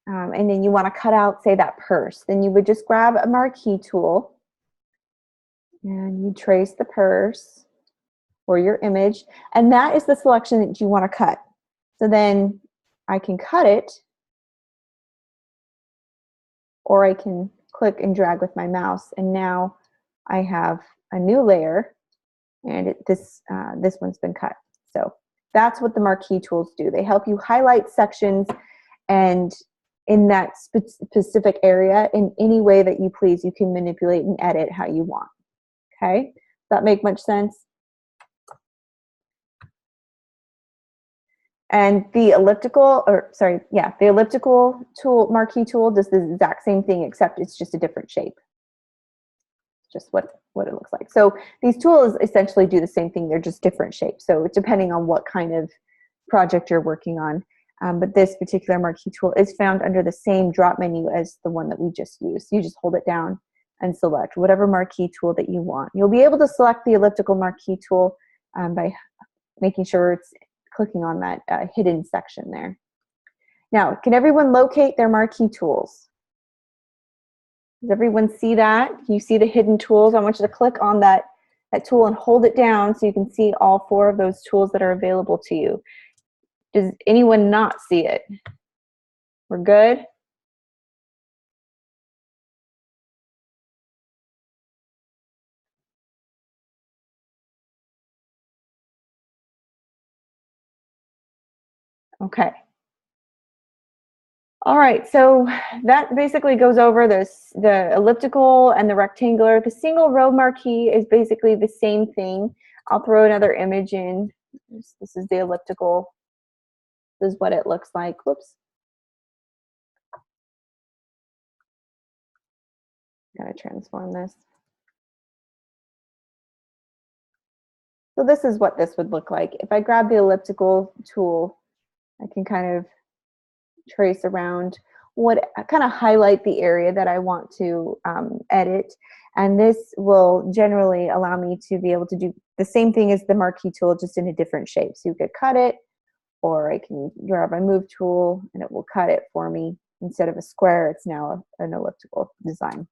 and then you want to cut out, say, that purse. Then you would just grab a marquee tool and you trace the purse or your image, and that is the selection that you want to cut. So then I can cut it, or I can click and drag with my mouse, and now I have a new layer, and this one's been cut. So that's what the marquee tools do. They help you highlight sections and in that specific area in any way that you please. You can manipulate and edit how you want. Okay, does that make much sense? And the elliptical tool, marquee tool, does the exact same thing, except it's just a different shape. Just what it looks like. So these tools essentially do the same thing. They're just different shapes. So depending on what kind of project you're working on. But this particular marquee tool is found under the same drop menu as the one that we just used. You just hold it down and select whatever marquee tool that you want. You'll be able to select the elliptical marquee tool by making sure it's clicking on that hidden section there. Now, can everyone locate their marquee tools? Does everyone see that? Can you see the hidden tools? I want you to click on that tool and hold it down so you can see all 4 of those tools that are available to you. Does anyone not see it? We're good? Okay. All right, so that basically goes over the elliptical and the rectangular. The single row marquee is basically the same thing. I'll throw another image in. This is the elliptical. This is what it looks like. Whoops. Gotta transform this. So this is what this would look like. If I grab the elliptical tool, I can kind of trace around kind of highlight the area that I want to edit. And this will generally allow me to be able to do the same thing as the marquee tool, just in a different shape. So you could cut it, or I can grab my move tool and it will cut it for me. Instead of a square, it's now an elliptical design.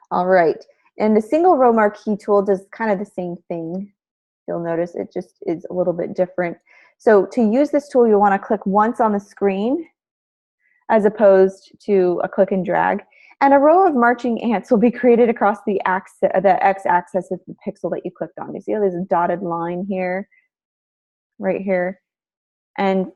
All right, and the single row marquee tool does kind of the same thing. You'll notice it just is a little bit different. So to use this tool, you'll want to click once on the screen as opposed to a click and drag. And a row of marching ants will be created across the x-axis of the pixel that you clicked on. You see how there's a dotted line here, right here? And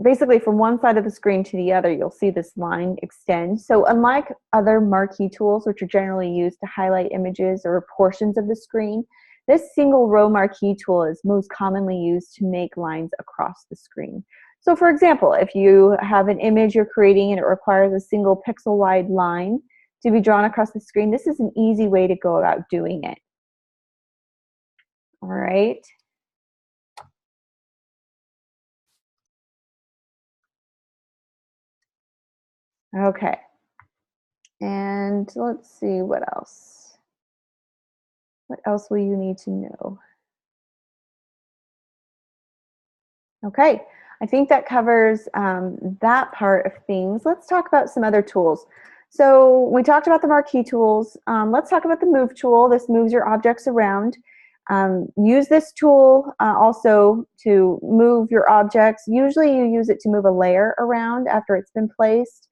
basically from one side of the screen to the other, you'll see this line extend. So unlike other marquee tools, which are generally used to highlight images or portions of the screen, this single row marquee tool is most commonly used to make lines across the screen. So for example, if you have an image you're creating and it requires a single pixel wide line to be drawn across the screen, this is an easy way to go about doing it. All right. Okay. And let's see what else. What else will you need to know? Okay, I think that covers that part of things. Let's talk about some other tools. So we talked about the marquee tools. Let's talk about the move tool. This moves your objects around. Use this tool also to move your objects. Usually you use it to move a layer around after it's been placed.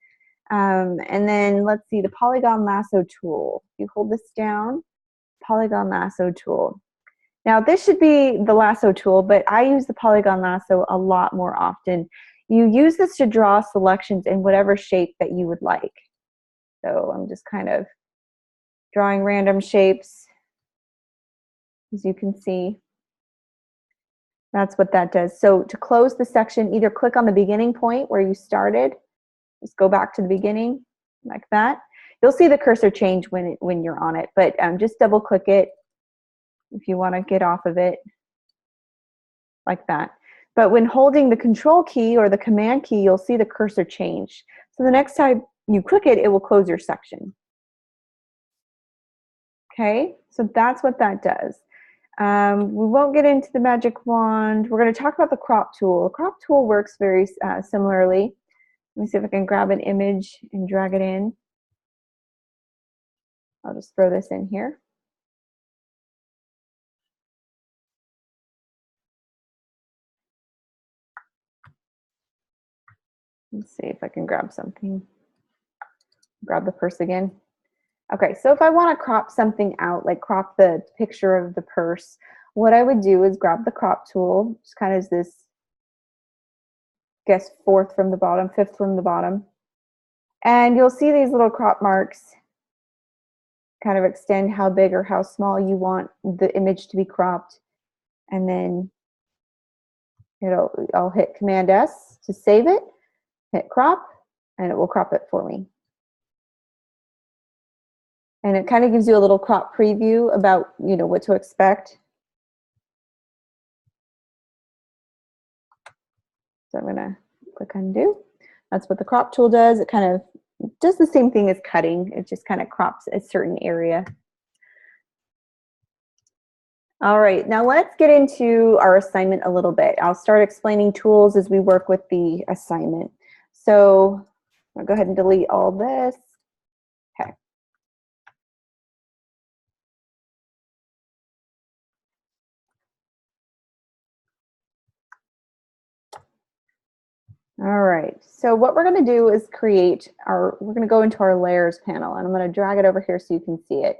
And then let's see, the polygon lasso tool. You hold this down, polygon lasso tool. Now this should be the lasso tool, but I use the polygon lasso a lot more often. You use this to draw selections in whatever shape that you would like. So I'm just kind of drawing random shapes, as you can see. That's what that does. So to close the section, either click on the beginning point where you started, just go back to the beginning like that. You'll see the cursor change when you're on it, but just double click it if you want to get off of it like that. But when holding the control key or the command key, you'll see the cursor change. So the next time you click it, it will close your section. Okay, so that's what that does. We won't get into the magic wand. We're going to talk about the crop tool. The crop tool works very similarly. Let me see if I can grab an image and drag it in. I'll just throw this in here. Let's see if I can grab something. Grab the purse again. Okay, so if I want to crop something out, like crop the picture of the purse, what I would do is grab the crop tool, just kind of this, I guess, fourth from the bottom, fifth from the bottom. And you'll see these little crop marks kind of extend how big or how small you want the image to be cropped. And then I'll hit Command S to save it, hit crop, and it will crop it for me. And it kind of gives you a little crop preview about, what to expect. So I'm gonna click undo. That's what the crop tool does. It kind of does the same thing as cutting. It just kind of crops a certain area. All right, now let's get into our assignment a little bit. I'll start explaining tools as we work with the assignment. So I'll go ahead and delete all this. Okay. All right, so what we're going to do is we're going to go into our layers panel, and I'm going to drag it over here so you can see it.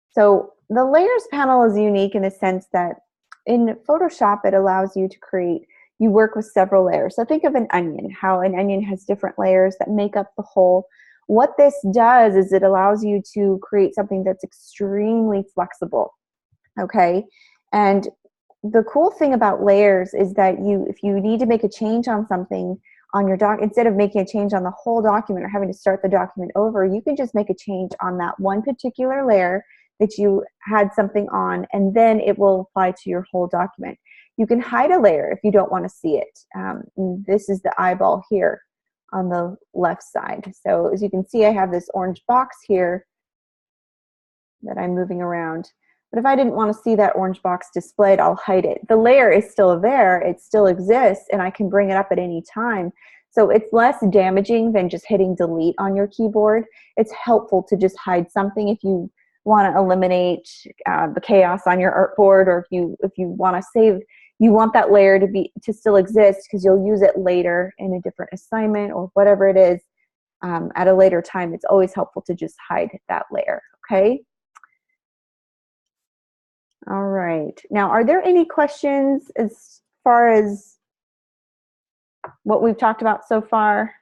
So the layers panel is unique in the sense that in Photoshop, it allows you to you work with several layers. So think of an onion, how an onion has different layers that make up the whole. What this does is it allows you to create something that's extremely flexible, okay? And the cool thing about layers is that if you need to make a change on something on your doc, instead of making a change on the whole document or having to start the document over, you can just make a change on that one particular layer that you had something on, and then it will apply to your whole document. You can hide a layer if you don't want to see it. This is the eyeball here on the left side. So as you can see, I have this orange box here that I'm moving around. But if I didn't want to see that orange box displayed, I'll hide it. The layer is still there, it still exists, and I can bring it up at any time. So it's less damaging than just hitting delete on your keyboard. It's helpful to just hide something if you want to eliminate the chaos on your artboard, or if you want to save, you want that layer to still exist because you'll use it later in a different assignment or whatever it is at a later time. It's always helpful to just hide that layer, okay? All right. Now, are there any questions as far as what we've talked about so far?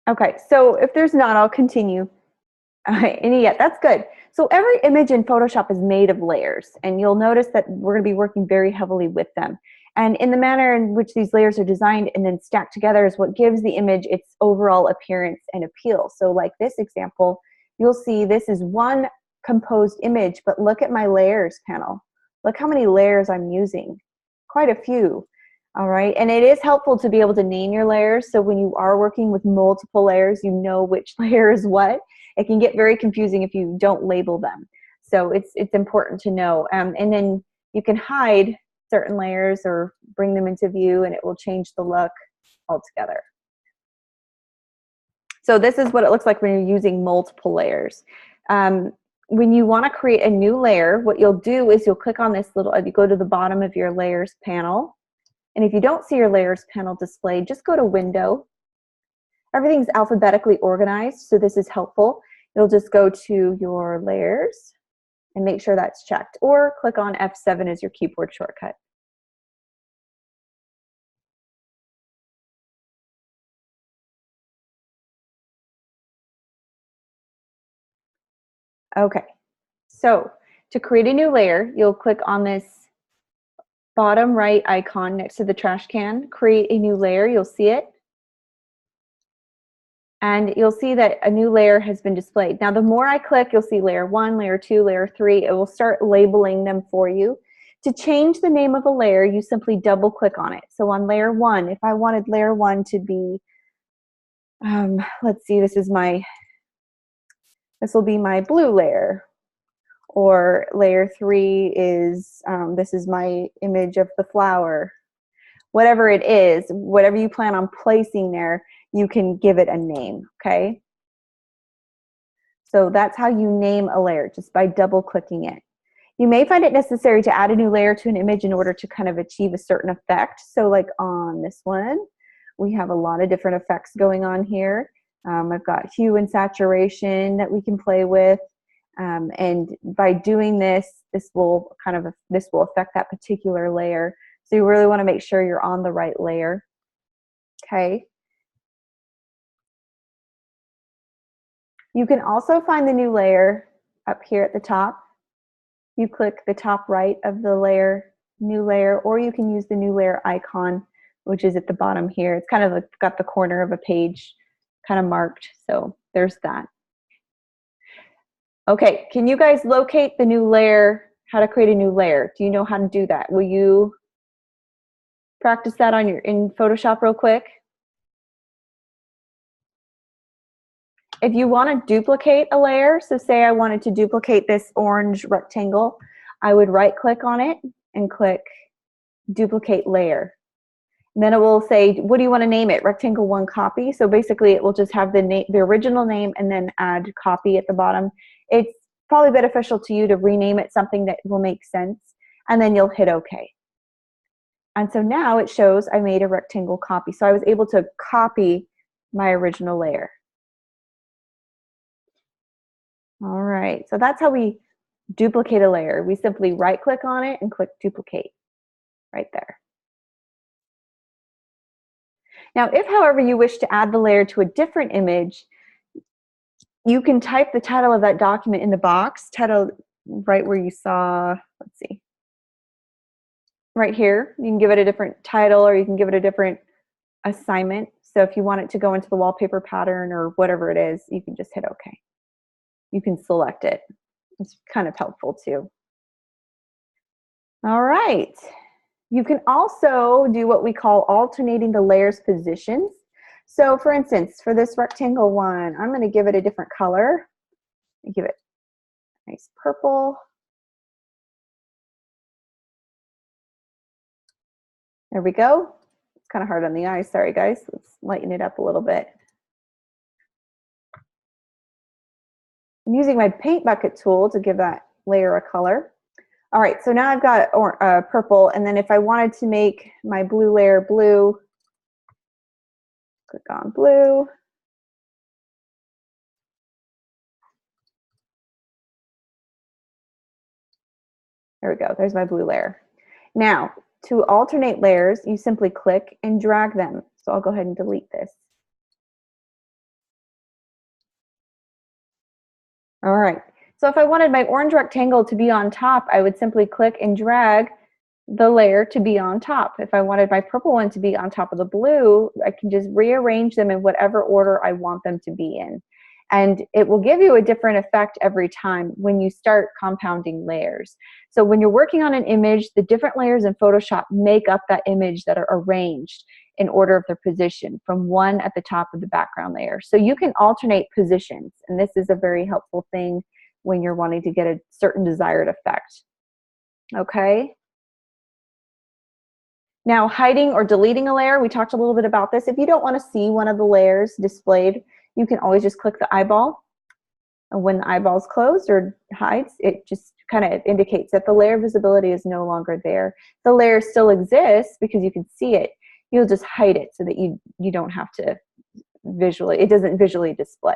Okay, so if there's not, I'll continue. Yeah, that's good. So every image in Photoshop is made of layers, and you'll notice that we're going to be working very heavily with them. And in the manner in which these layers are designed and then stacked together is what gives the image its overall appearance and appeal. So like this example, you'll see this is one composed image, but look at my layers panel. Look how many layers I'm using. Quite a few. All right, and it is helpful to be able to name your layers, so when you are working with multiple layers, you know which layer is what. It can get very confusing if you don't label them. So it's important to know. And then you can hide certain layers or bring them into view, and it will change the look altogether. So this is what it looks like when you're using multiple layers. When you want to create a new layer, what you'll do is you'll click on this you go to the bottom of your layers panel. And if you don't see your layers panel displayed, just go to Window. Everything's alphabetically organized, so this is helpful. You'll just go to your layers and make sure that's checked, or click on F7 as your keyboard shortcut. Okay, so to create a new layer, you'll click on this bottom right icon next to the trash can, create a new layer, you'll see it. And you'll see that a new layer has been displayed. Now, the more I click, you'll see layer 1, layer 2, layer 3. It will start labeling them for you. To change the name of a layer, you simply double click on it. So on layer 1, if I wanted layer 1 to be, let's see, this will be my blue layer. Or layer 3 is, this is my image of the flower. Whatever it is, whatever you plan on placing there, you can give it a name, okay? So that's how you name a layer, just by double clicking it. You may find it necessary to add a new layer to an image in order to kind of achieve a certain effect. So like on this one, we have a lot of different effects going on here. I've got hue and saturation that we can play with. And by doing this, this will affect that particular layer. So you really want to make sure you're on the right layer. Okay. You can also find the new layer up here at the top. You click the top right of the layer, new layer, or you can use the new layer icon, which is at the bottom here. It's kind of like got the corner of a page kind of marked. So there's that. Okay, can you guys locate the new layer, how to create a new layer? Do you know how to do that? Will you practice that in Photoshop real quick? If you want to duplicate a layer, so say I wanted to duplicate this orange rectangle, I would right click on it and click duplicate layer. And then it will say, what do you want to name it? Rectangle 1 copy. So basically it will just have the original name and then add copy at the bottom. It's probably beneficial to you to rename it something that will make sense, and then you'll hit OK. And so now it shows I made a rectangle copy. So I was able to copy my original layer. All right, so that's how we duplicate a layer. We simply right click on it and click duplicate right there. Now, if however you wish to add the layer to a different image, you can type the title of that document in the box, title right where you saw, let's see, right here. You can give it a different title or you can give it a different assignment. So if you want it to go into the wallpaper pattern or whatever it is, you can just hit OK. You can select it. It's kind of helpful too. All right. You can also do what we call alternating the layers positions. So for instance, for this rectangle one, I'm going to give it a different color. Give it a nice purple. There we go. It's kind of hard on the eyes. Sorry, guys. Let's lighten it up a little bit. I'm using my paint bucket tool to give that layer a color. All right, so now I've got purple, and then if I wanted to make my blue layer blue, click on blue. There we go, there's my blue layer. Now, to alternate layers, you simply click and drag them. So I'll go ahead and delete this. All right, so if I wanted my orange rectangle to be on top, I would simply click and drag the layer to be on top. If I wanted my purple one to be on top of the blue, I can just rearrange them in whatever order I want them to be in. And it will give you a different effect every time when you start compounding layers. So when you're working on an image, the different layers in Photoshop make up that image that are arranged in order of their position from one at the top of the background layer. So you can alternate positions, and this is a very helpful thing when you're wanting to get a certain desired effect. Okay? Now, hiding or deleting a layer, we talked a little bit about this. If you don't want to see one of the layers displayed, you can always just click the eyeball. And when the eyeball's closed or hides, it just kind of indicates that the layer visibility is no longer there. The layer still exists because you can see it. You'll just hide it so that you don't have to visually, it doesn't visually display.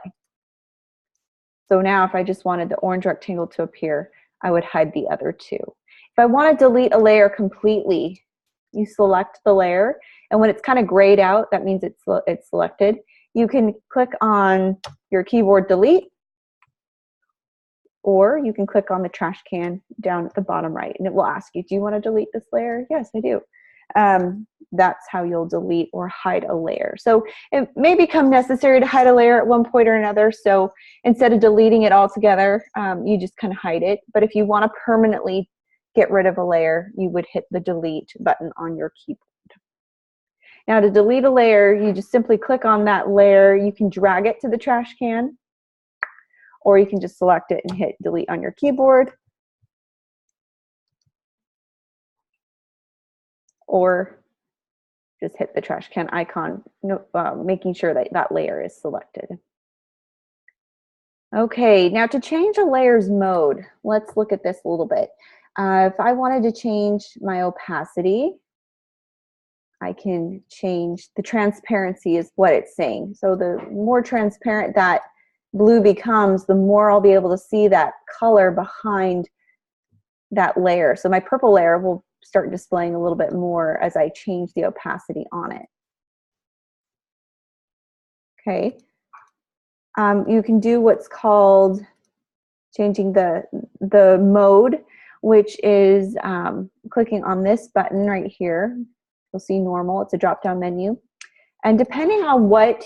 So now if I just wanted the orange rectangle to appear, I would hide the other two. If I want to delete a layer completely, you select the layer, and when it's kind of grayed out, that means it's selected. You can click on your keyboard delete, or you can click on the trash can down at the bottom right, and it will ask you, do you want to delete this layer? Yes, I do. That's how you'll delete or hide a layer. So it may become necessary to hide a layer at one point or another. So instead of deleting it altogether, you just kind of hide it. But if you want to permanently get rid of a layer, you would hit the delete button on your keyboard. Now to delete a layer, you just simply click on that layer. You can drag it to the trash can, or you can just select it and hit delete on your keyboard. Or just hit the trash can icon, making sure that that layer is selected. Okay, now to change a layer's mode, let's look at this a little bit. If I wanted to change my opacity, I can change the transparency is what it's saying. So the more transparent that blue becomes, the more I'll be able to see that color behind that layer. So my purple layer will start displaying a little bit more as I change the opacity on it. Okay. You can do what's called changing the mode, which is clicking on this button right here. You'll see normal. It's a drop-down menu. And depending on what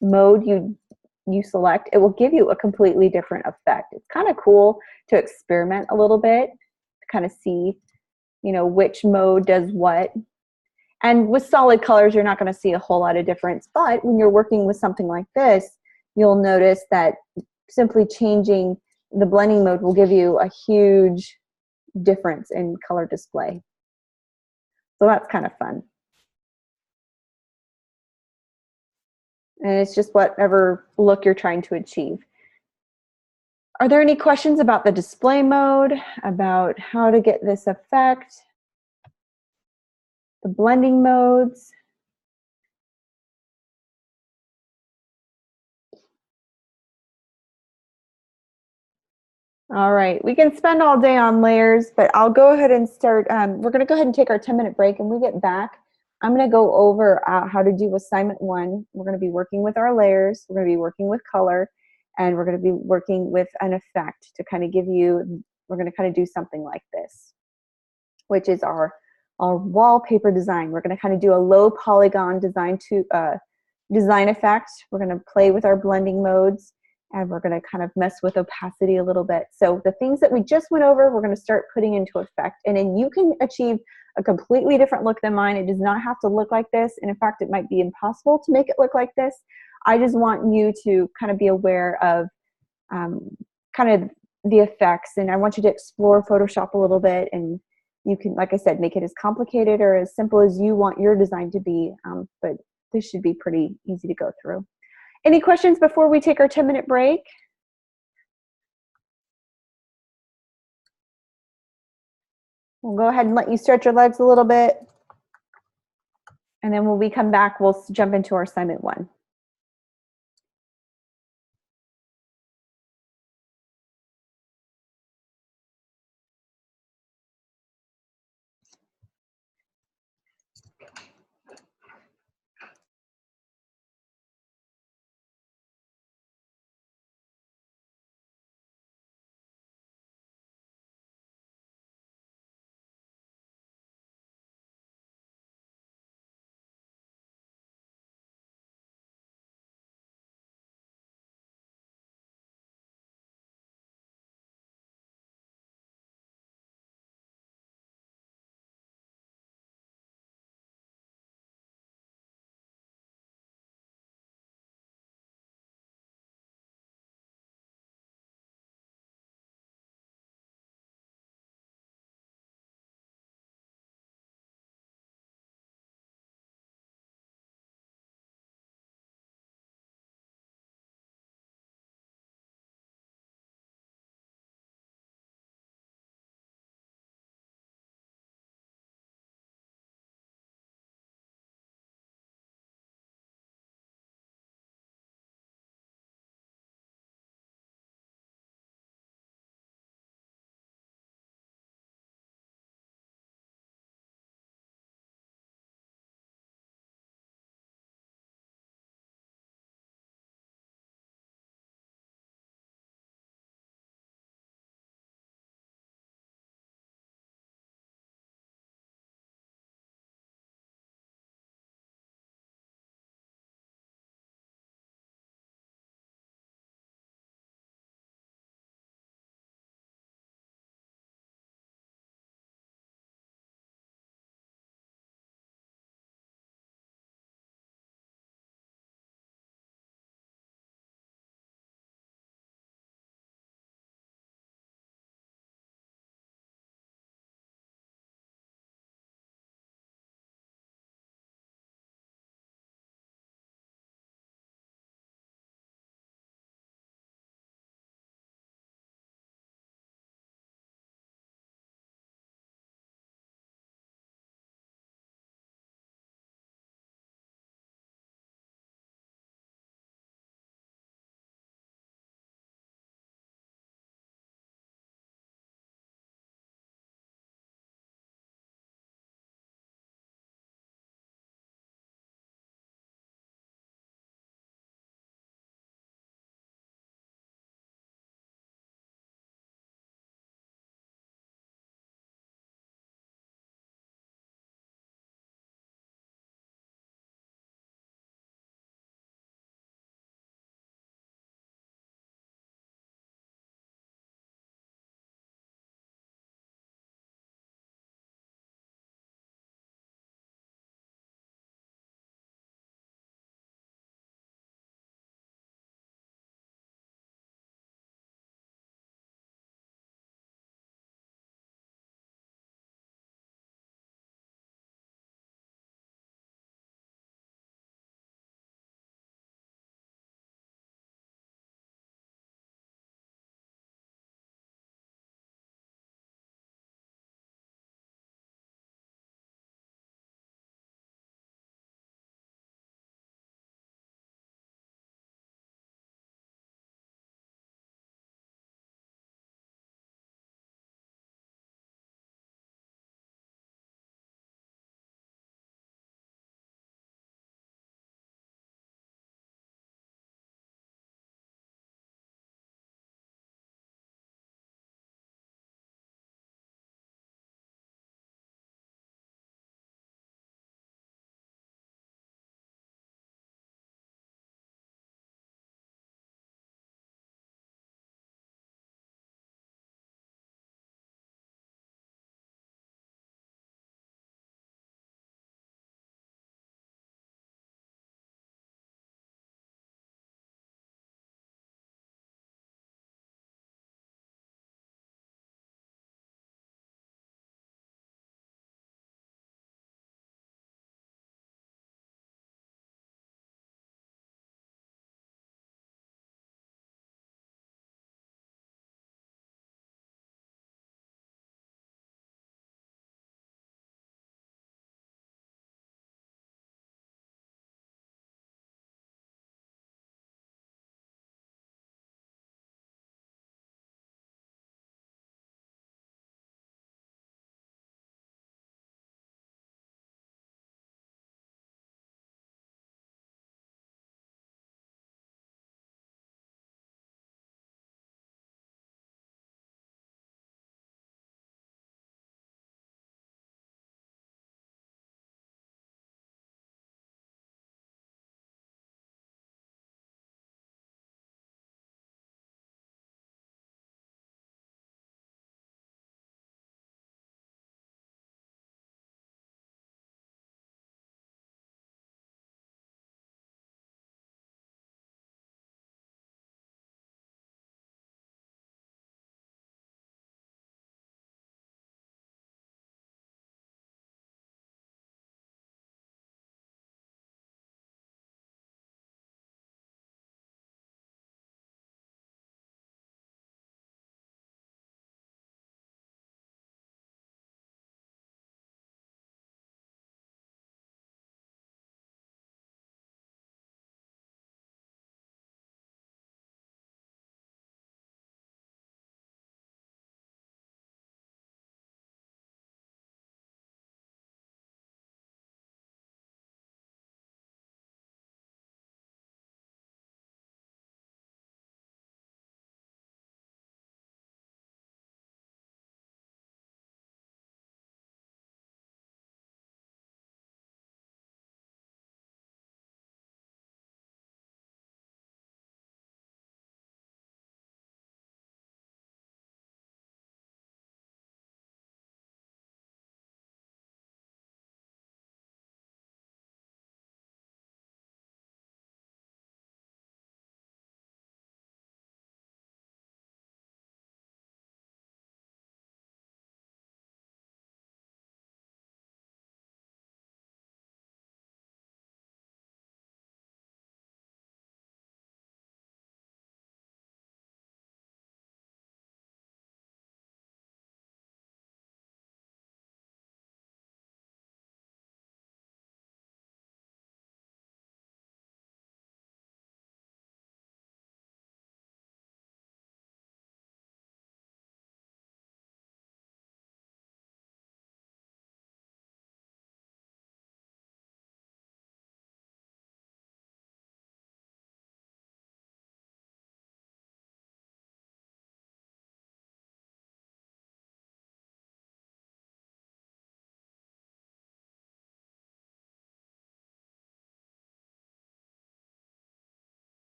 mode you select, it will give you a completely different effect. It's kind of cool to experiment a little bit, to kind of see, you know, which mode does what. And with solid colors, you're not going to see a whole lot of difference. But when you're working with something like this, you'll notice that simply changing the blending mode will give you a huge difference in color display. So that's kind of fun. And it's just whatever look you're trying to achieve. Are there any questions about the display mode, about how to get this effect, the blending modes? All right, we can spend all day on layers, but I'll go ahead and start. We're going to go ahead and take our 10-minute break, and when we get back, I'm going to go over how to do assignment 1. We're going to be working with our layers, we're going to be working with color, and we're going to be working with an effect to kind of give you, we're going to kind of do something like this, which is our wallpaper design. We're going to kind of do a low polygon design effect. We're going to play with our blending modes, and we're going to kind of mess with opacity a little bit. So the things that we just went over, we're going to start putting into effect. And then you can achieve a completely different look than mine. It does not have to look like this. And in fact, it might be impossible to make it look like this. I just want you to kind of be aware of kind of the effects. And I want you to explore Photoshop a little bit. And you can, like I said, make it as complicated or as simple as you want your design to be. But this should be pretty easy to go through. Any questions before we take our 10-minute break? We'll go ahead and let you stretch your legs a little bit. And then when we come back, we'll jump into our assignment 1.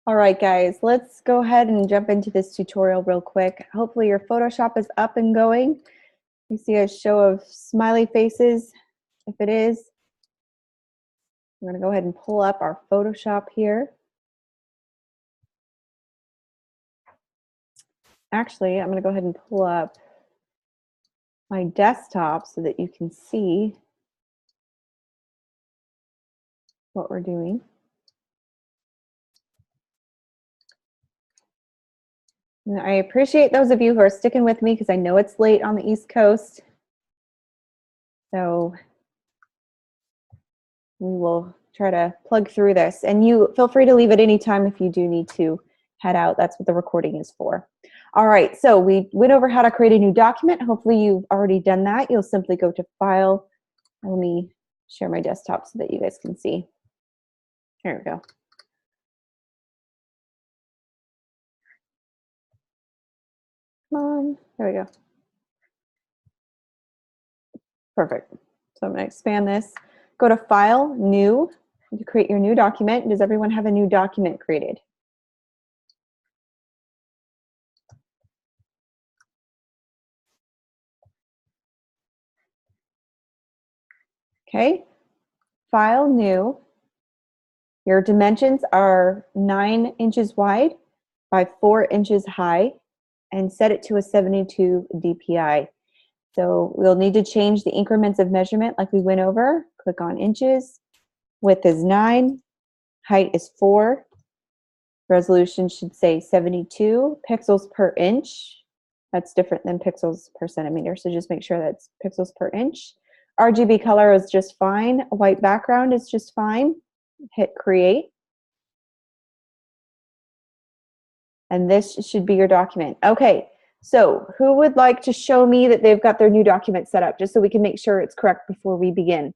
All right, guys, let's go ahead and jump into this tutorial real quick. Hopefully your Photoshop is up and going. You see a show of smiley faces. If it is, I'm going to go ahead and pull up our Photoshop here. Actually, I'm going to go ahead and pull up my desktop so that you can see what we're doing. And I appreciate those of you who are sticking with me because I know it's late on the East Coast. So we will try to plug through this. And you feel free to leave at any time if you do need to head out. That's what the recording is for. All right, so we went over how to create a new document. Hopefully you've already done that. You'll simply go to File. Let me share my desktop so that you guys can see. Here we go. Come on, there we go. Perfect. So I'm going to expand this. Go to File, New, to create your new document. Does everyone have a new document created? Okay, File, New. Your dimensions are 9 inches wide by 4 inches high, and set it to a 72 dpi. So we'll need to change the increments of measurement like we went over. Click on inches. Width is 9. Height is 4. Resolution should say 72 pixels per inch. That's different than pixels per centimeter, so just make sure that's pixels per inch. RGB color is just fine. White background is just fine. Hit create. And this should be your document. Okay, so who would like to show me that they've got their new document set up, just so we can make sure it's correct before we begin?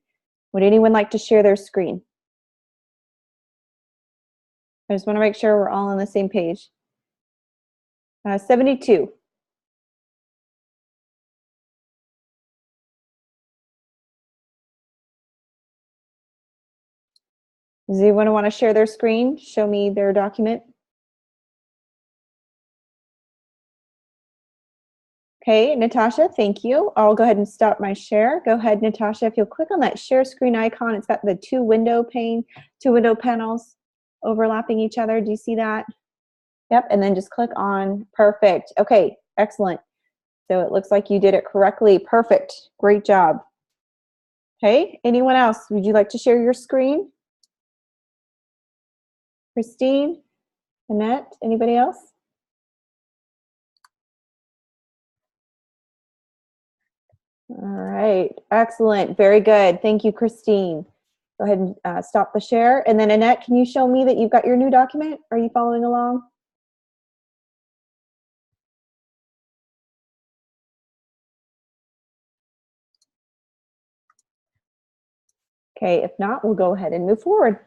Would anyone like to share their screen? I just want to make sure we're all on the same page. 72. Does anyone want to share their screen? Show me their document. Okay, Natasha, thank you. I'll go ahead and stop my share. Go ahead, Natasha, if you'll click on that share screen icon, it's got the two window panels overlapping each other. Do you see that? Yep, and then just click on, perfect. Okay, excellent. So it looks like you did it correctly. Perfect, great job. Okay, anyone else? Would you like to share your screen? Christine, Annette, anybody else? All right, excellent, very good. Thank you, Christine. Go ahead and stop the share. And then Annette, can you show me that you've got your new document? Are you following along? Okay, if not, we'll go ahead and move forward.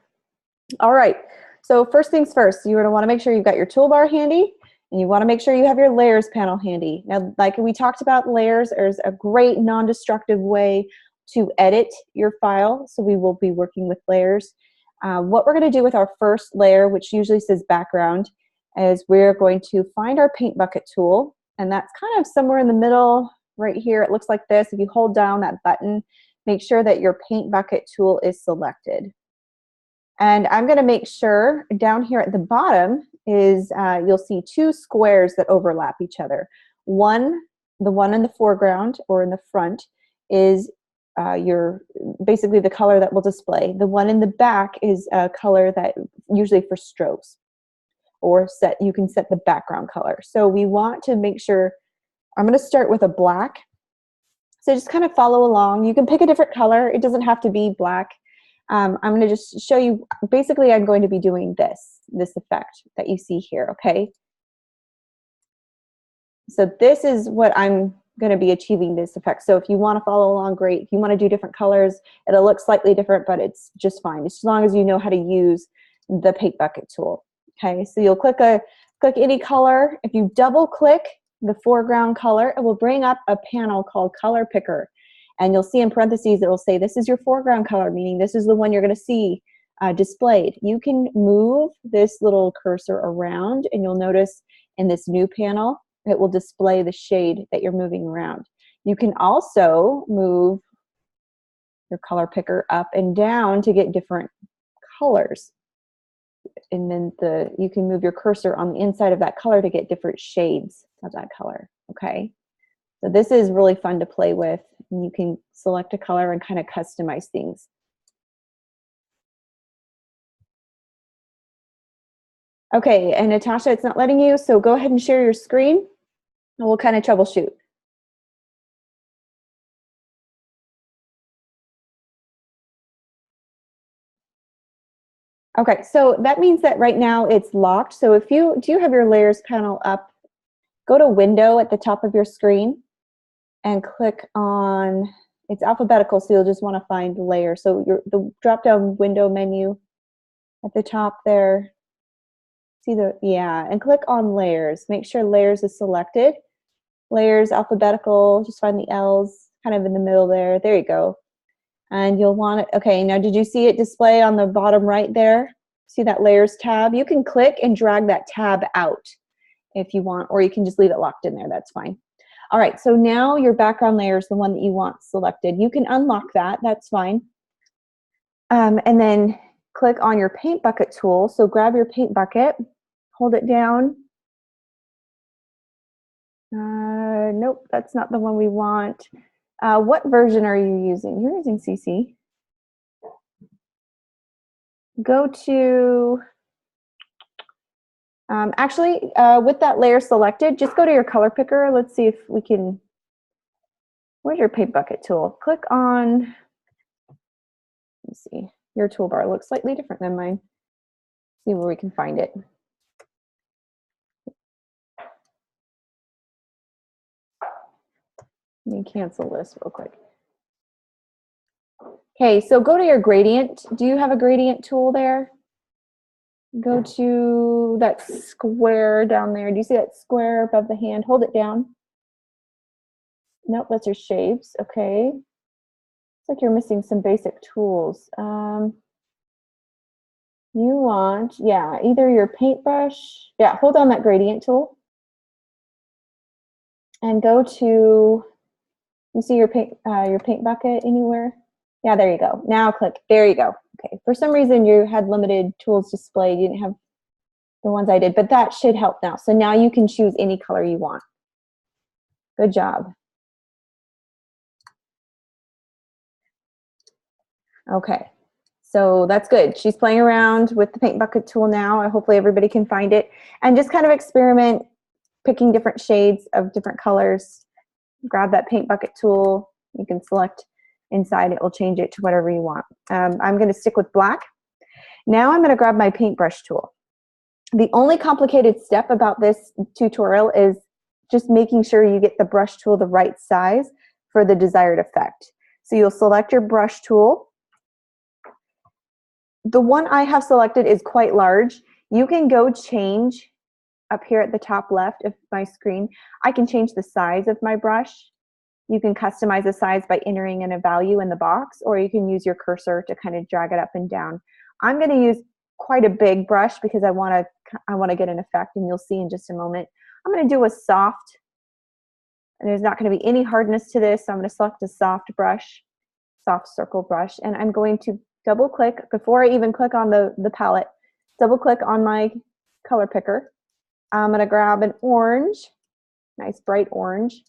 All right, so first things first, you're gonna wanna make sure you've got your toolbar handy, and you wanna make sure you have your layers panel handy. Now, like we talked about layers, there's a great non-destructive way to edit your file, so we will be working with layers. What we're gonna do with our first layer, which usually says background, is we're going to find our paint bucket tool, and that's kind of somewhere in the middle right here. It looks like this. If you hold down that button, make sure that your paint bucket tool is selected. And I'm going to make sure down here at the bottom is you'll see two squares that overlap each other. The one in the foreground or in the front is basically the color that will display. The one in the back is a color that usually for strokes, or you can set the background color. So we want to make sure, I'm going to start with a black. So just kind of follow along. You can pick a different color. It doesn't have to be black. I'm going to just show you, basically I'm going to be doing this effect that you see here, okay? So this is what I'm going to be achieving, this effect. So if you want to follow along, great. If you want to do different colors, it'll look slightly different, but it's just fine. As long as you know how to use the paint bucket tool. Okay, so you'll click any color. If you double click the foreground color, it will bring up a panel called Color Picker. And you'll see in parentheses, it will say, this is your foreground color, meaning this is the one you're going to see displayed. You can move this little cursor around, and you'll notice in this new panel, it will display the shade that you're moving around. You can also move your color picker up and down to get different colors. And then you can move your cursor on the inside of that color to get different shades of that color, okay? So this is really fun to play with, and you can select a color and kind of customize things. Okay, and Natasha, it's not letting you, so go ahead and share your screen, and we'll kind of troubleshoot. Okay, so that means that right now it's locked. So if do you have your layers panel up? Go to Window at the top of your screen and click on, it's alphabetical, so you'll just want to find layer. So the drop-down window menu at the top there, and click on layers. Make sure layers is selected. Layers alphabetical, just find the L's kind of in the middle there. There you go. And you'll want it, okay, now did you see it display on the bottom right there? See that layers tab? You can click and drag that tab out if you want, or you can just leave it locked in there, that's fine. All right, so now your background layer is the one that you want selected. You can unlock that, that's fine. And then click on your paint bucket tool. So grab your paint bucket, hold it down. Nope, that's not the one we want. What version are you using? You're using CC. Go to, actually, with that layer selected, just go to your color picker. Let's see if we can, where's your paint bucket tool? Click on, let's see, your toolbar looks slightly different than mine. See where we can find it. Let me cancel this real quick. Okay, so go to your gradient. Do you have a gradient tool there? Go to that square down there. Do you see that square above the hand? Hold it down. Nope, that's your shapes. Okay. It's like you're missing some basic tools. You want, yeah, either your paintbrush. Yeah, hold on that gradient tool. And go to, you see your paint bucket anywhere? Yeah, there you go. Now click, there you go. Okay, for some reason you had limited tools displayed. You didn't have the ones I did, but that should help now. So now you can choose any color you want. Good job. Okay, so that's good. She's playing around with the paint bucket tool now. Hopefully everybody can find it. And just kind of experiment picking different shades of different colors. Grab that paint bucket tool. You can select inside. It will change it to whatever you want. I'm going to stick with black. Now I'm going to grab my paintbrush tool. The only complicated step about this tutorial is just making sure you get the brush tool the right size for the desired effect. So you'll select your brush tool. The one I have selected is quite large. You can go change up here at the top left of my screen. I can change the size of my brush. You can customize the size by entering in a value in the box, or you can use your cursor to kind of drag it up and down. I'm going to use quite a big brush because I want to get an effect, and you'll see in just a moment. I'm going to do a soft, and there's not going to be any hardness to this, so I'm going to select a soft brush, soft circle brush, and I'm going to double click before I even click on the palette. Double click on my color picker. I'm going to grab an orange, nice bright orange.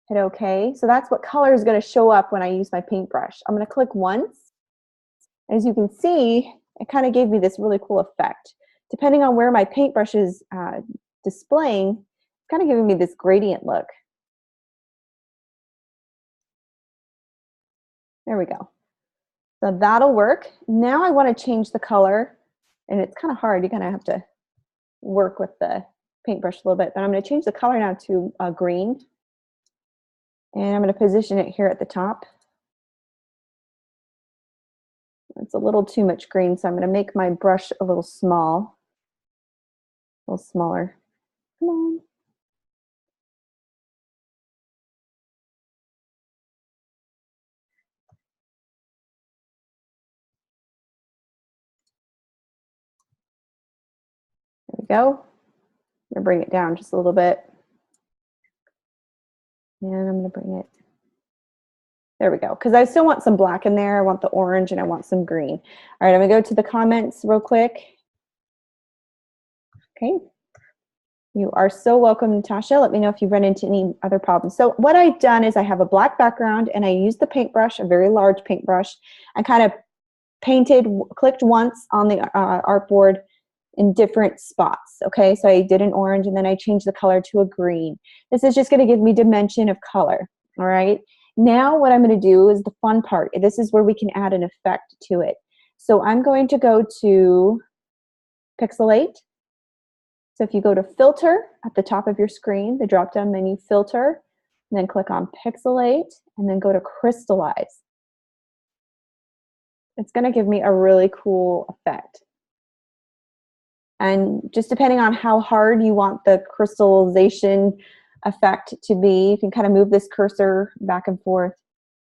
Hit OK. So that's what color is going to show up when I use my paintbrush. I'm going to click once. As you can see, it kind of gave me this really cool effect. Depending on where my paintbrush is displaying, it's kind of giving me this gradient look. There we go. So that'll work. Now I want to change the color, and it's kind of hard. You're going to have to work with the paintbrush a little bit, but I'm going to change the color now to green. And I'm going to position it here at the top. It's a little too much green, so I'm going to make my brush a little small, a little smaller. Come on. go. I'm gonna bring it down just a little bit. And I'm gonna bring it, there we go. Because I still want some black in there. I want the orange and I want some green. All right, I'm gonna go to the comments real quick. Okay. You are so welcome, Natasha. Let me know if you run into any other problems. So what I've done is I have a black background and I used the paintbrush, a very large paintbrush, and kind of painted, clicked once on the artboard in different spots. Okay, so I did an orange and then I changed the color to a green. This is just going to give me dimension of color. All right, now what I'm going to do is the fun part. This is where we can add an effect to it. So I'm going to go to Pixelate. So if you go to Filter at the top of your screen, the drop-down menu, Filter, and then click on Pixelate, and then go to Crystallize. It's going to give me a really cool effect. And just depending on how hard you want the crystallization effect to be, you can kind of move this cursor back and forth.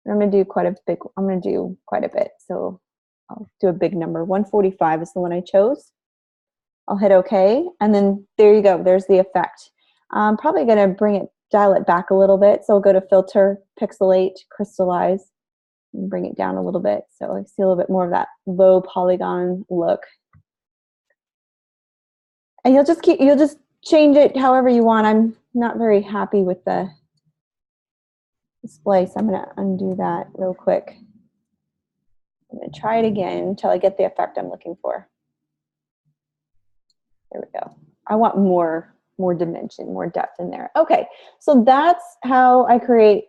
I'm going to do quite a bit. So I'll do a big number. 145 is the one I chose. I'll hit OK, and then there you go. There's the effect. I'm probably going to dial it back a little bit. So I'll go to Filter, Pixelate, Crystallize, and bring it down a little bit. So I see a little bit more of that low polygon look. And you'll just change it however you want. I'm not very happy with the display, so I'm going to undo that real quick. I'm going to try it again until I get the effect I'm looking for. There we go. I want more dimension, more depth in there. Okay, so that's how I create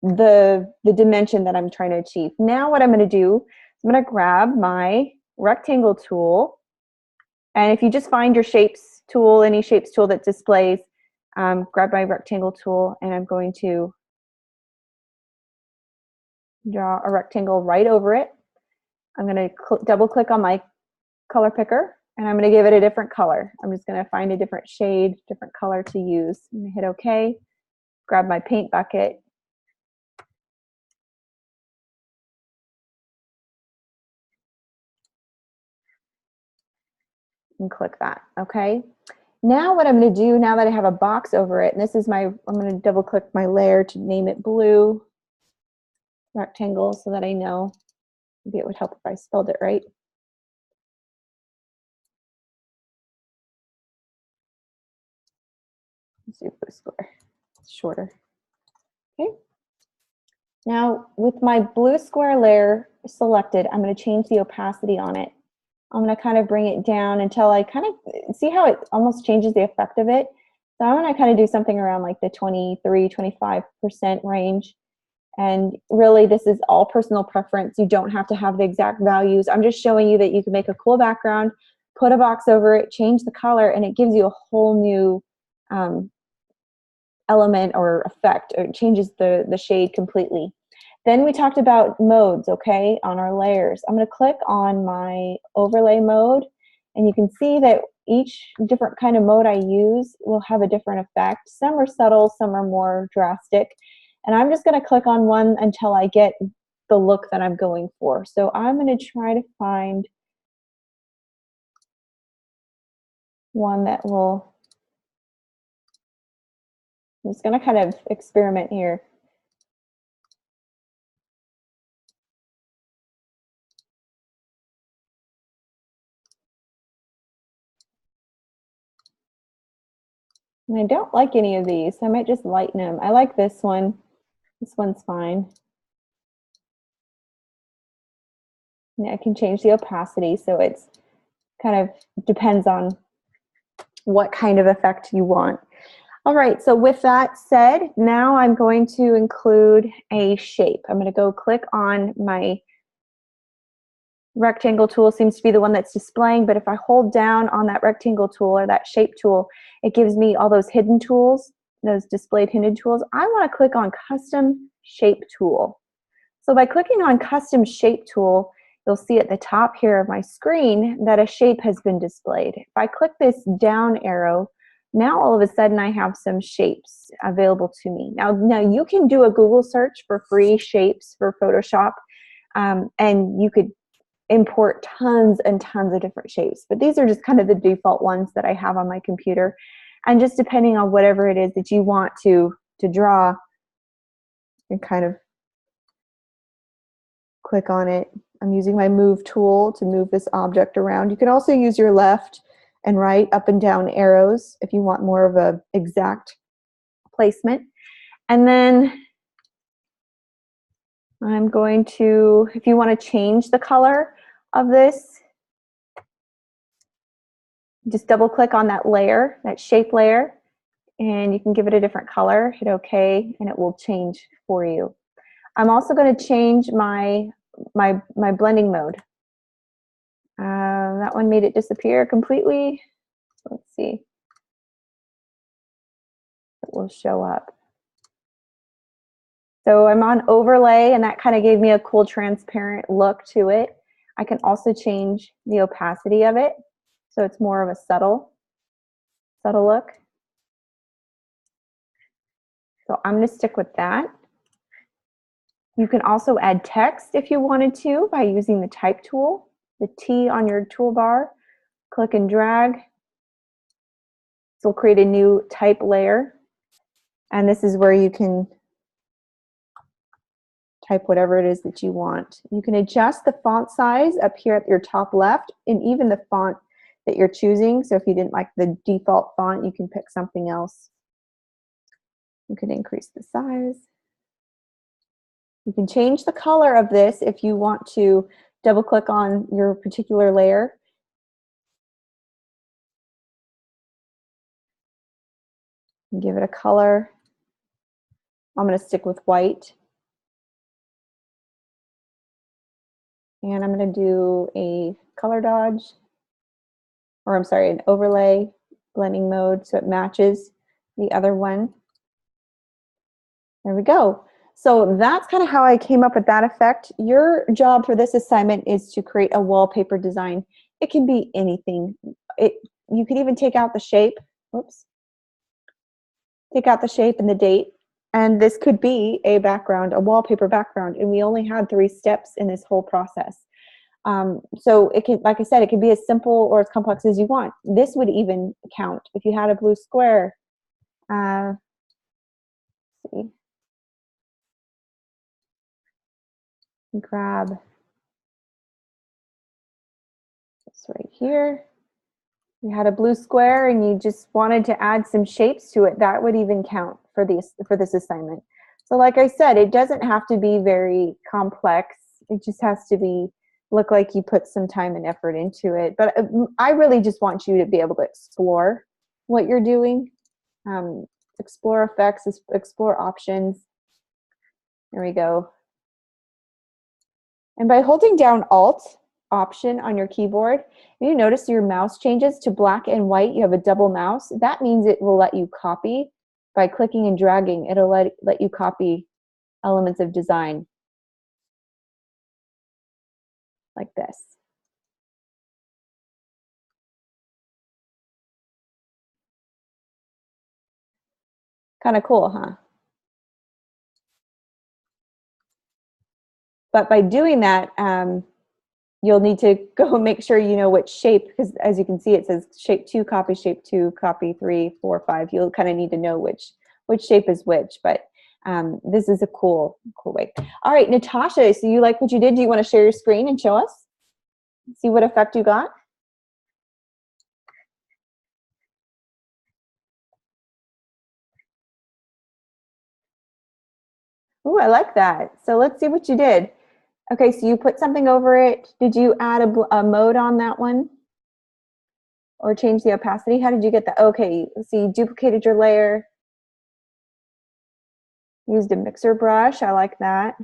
the dimension that I'm trying to achieve. Now what I'm going to do is I'm going to grab my rectangle tool, and if you just find your shapes tool, any shapes tool that displays, grab my rectangle tool, and I'm going to draw a rectangle right over it. I'm going to double click on my color picker, and I'm going to give it a different color. I'm just going to find a different shade, different color to use. I'm going to hit OK, grab my paint bucket, and click that. Okay. Now what I'm going to do, now that I have a box over it, and this is I'm going to double click my layer to name it blue rectangle so that I know. Maybe it would help if I spelled it right. Let's do blue square. It's shorter. Okay. Now with my blue square layer selected, I'm going to change the opacity on it. I'm going to kind of bring it down until I kind of see how it almost changes the effect of it. So I'm going to kind of do something around like the 23–25% range. And really, this is all personal preference. You don't have to have the exact values. I'm just showing you that you can make a cool background, put a box over it, change the color, and it gives you a whole new element or effect, or it changes the shade completely. Then we talked about modes, okay, on our layers. I'm going to click on my overlay mode, and you can see that each different kind of mode I use will have a different effect. Some are subtle, some are more drastic. And I'm just going to click on one until I get the look that I'm going for. So I'm going to try to find one that will, I'm just going to kind of experiment here. And I don't like any of these, so I might just lighten them. I like this one. This one's fine. And I can change the opacity, so it's kind of depends on what kind of effect you want. All right, so with that said, now I'm going to include a shape. I'm going to go click on my rectangle tool, seems to be the one that's displaying, but if I hold down on that rectangle tool or that shape tool, it gives me all those hidden tools, those displayed hidden tools. I want to click on Custom Shape Tool. So by clicking on Custom Shape Tool, you'll see at the top here of my screen that a shape has been displayed. If I click this down arrow, now all of a sudden I have some shapes available to me. Now you can do a Google search for free shapes for Photoshop, and you could import tons and tons of different shapes, but these are just kind of the default ones that I have on my computer. And just depending on whatever it is that you want to draw, and kind of click on it. I'm using my move tool to move this object around. You can also use your left and right up and down arrows if you want more of a exact placement. And then I'm going to, if you want to change the color of this, just double click on that layer, that shape layer, and you can give it a different color, hit OK, and it will change for you. I'm also going to change my blending mode. That one made it disappear completely. Let's see. It will show up. So I'm on overlay, and that kind of gave me a cool transparent look to it. I can also change the opacity of it, so it's more of a subtle look. So I'm going to stick with that. You can also add text if you wanted to by using the type tool, the T on your toolbar, click and drag. This will create a new type layer, and this is where you can type whatever it is that you want. You can adjust the font size up here at your top left, and even the font that you're choosing. So if you didn't like the default font, you can pick something else. You can increase the size. You can change the color of this if you want to double click on your particular layer. Give it a color. I'm going to stick with white. And I'm going to do a color dodge, or I'm sorry, an overlay blending mode so it matches the other one. There we go. So that's kind of how I came up with that effect. Your job for this assignment is to create a wallpaper design. It can be anything. You could even take out the shape. Whoops. Take out the shape and the date. And this could be a background, a wallpaper background. And we only had 3 steps in this whole process. So it can, like I said, it can be as simple or as complex as you want. This would even count if you had a blue square. Let's see. Grab this right here. You had a blue square and you just wanted to add some shapes to it, that would even count for this assignment. So like I said, it doesn't have to be very complex. It just has to look like you put some time and effort into it. But I really just want you to be able to explore what you're doing, explore effects, explore options. There we go. And by holding down Alt Option on your keyboard, you notice your mouse changes to black and white. You have a double mouse. That means it will let you copy. By clicking and dragging, it'll let you copy elements of design like this. Kind of cool, huh? But by doing that, you'll need to go make sure you know which shape, because as you can see, it says shape 2, copy shape 2, copy 3, 4, 5. You'll kind of need to know which shape is which, but this is a cool way. All right, Natasha, so you like what you did. Do you want to share your screen and show us? See what effect you got? Ooh, I like that. So let's see what you did. Okay, so you put something over it. Did you add a mode on that one? Or change the opacity? How did you get that? Okay, so you duplicated your layer. Used a mixer brush. I like that.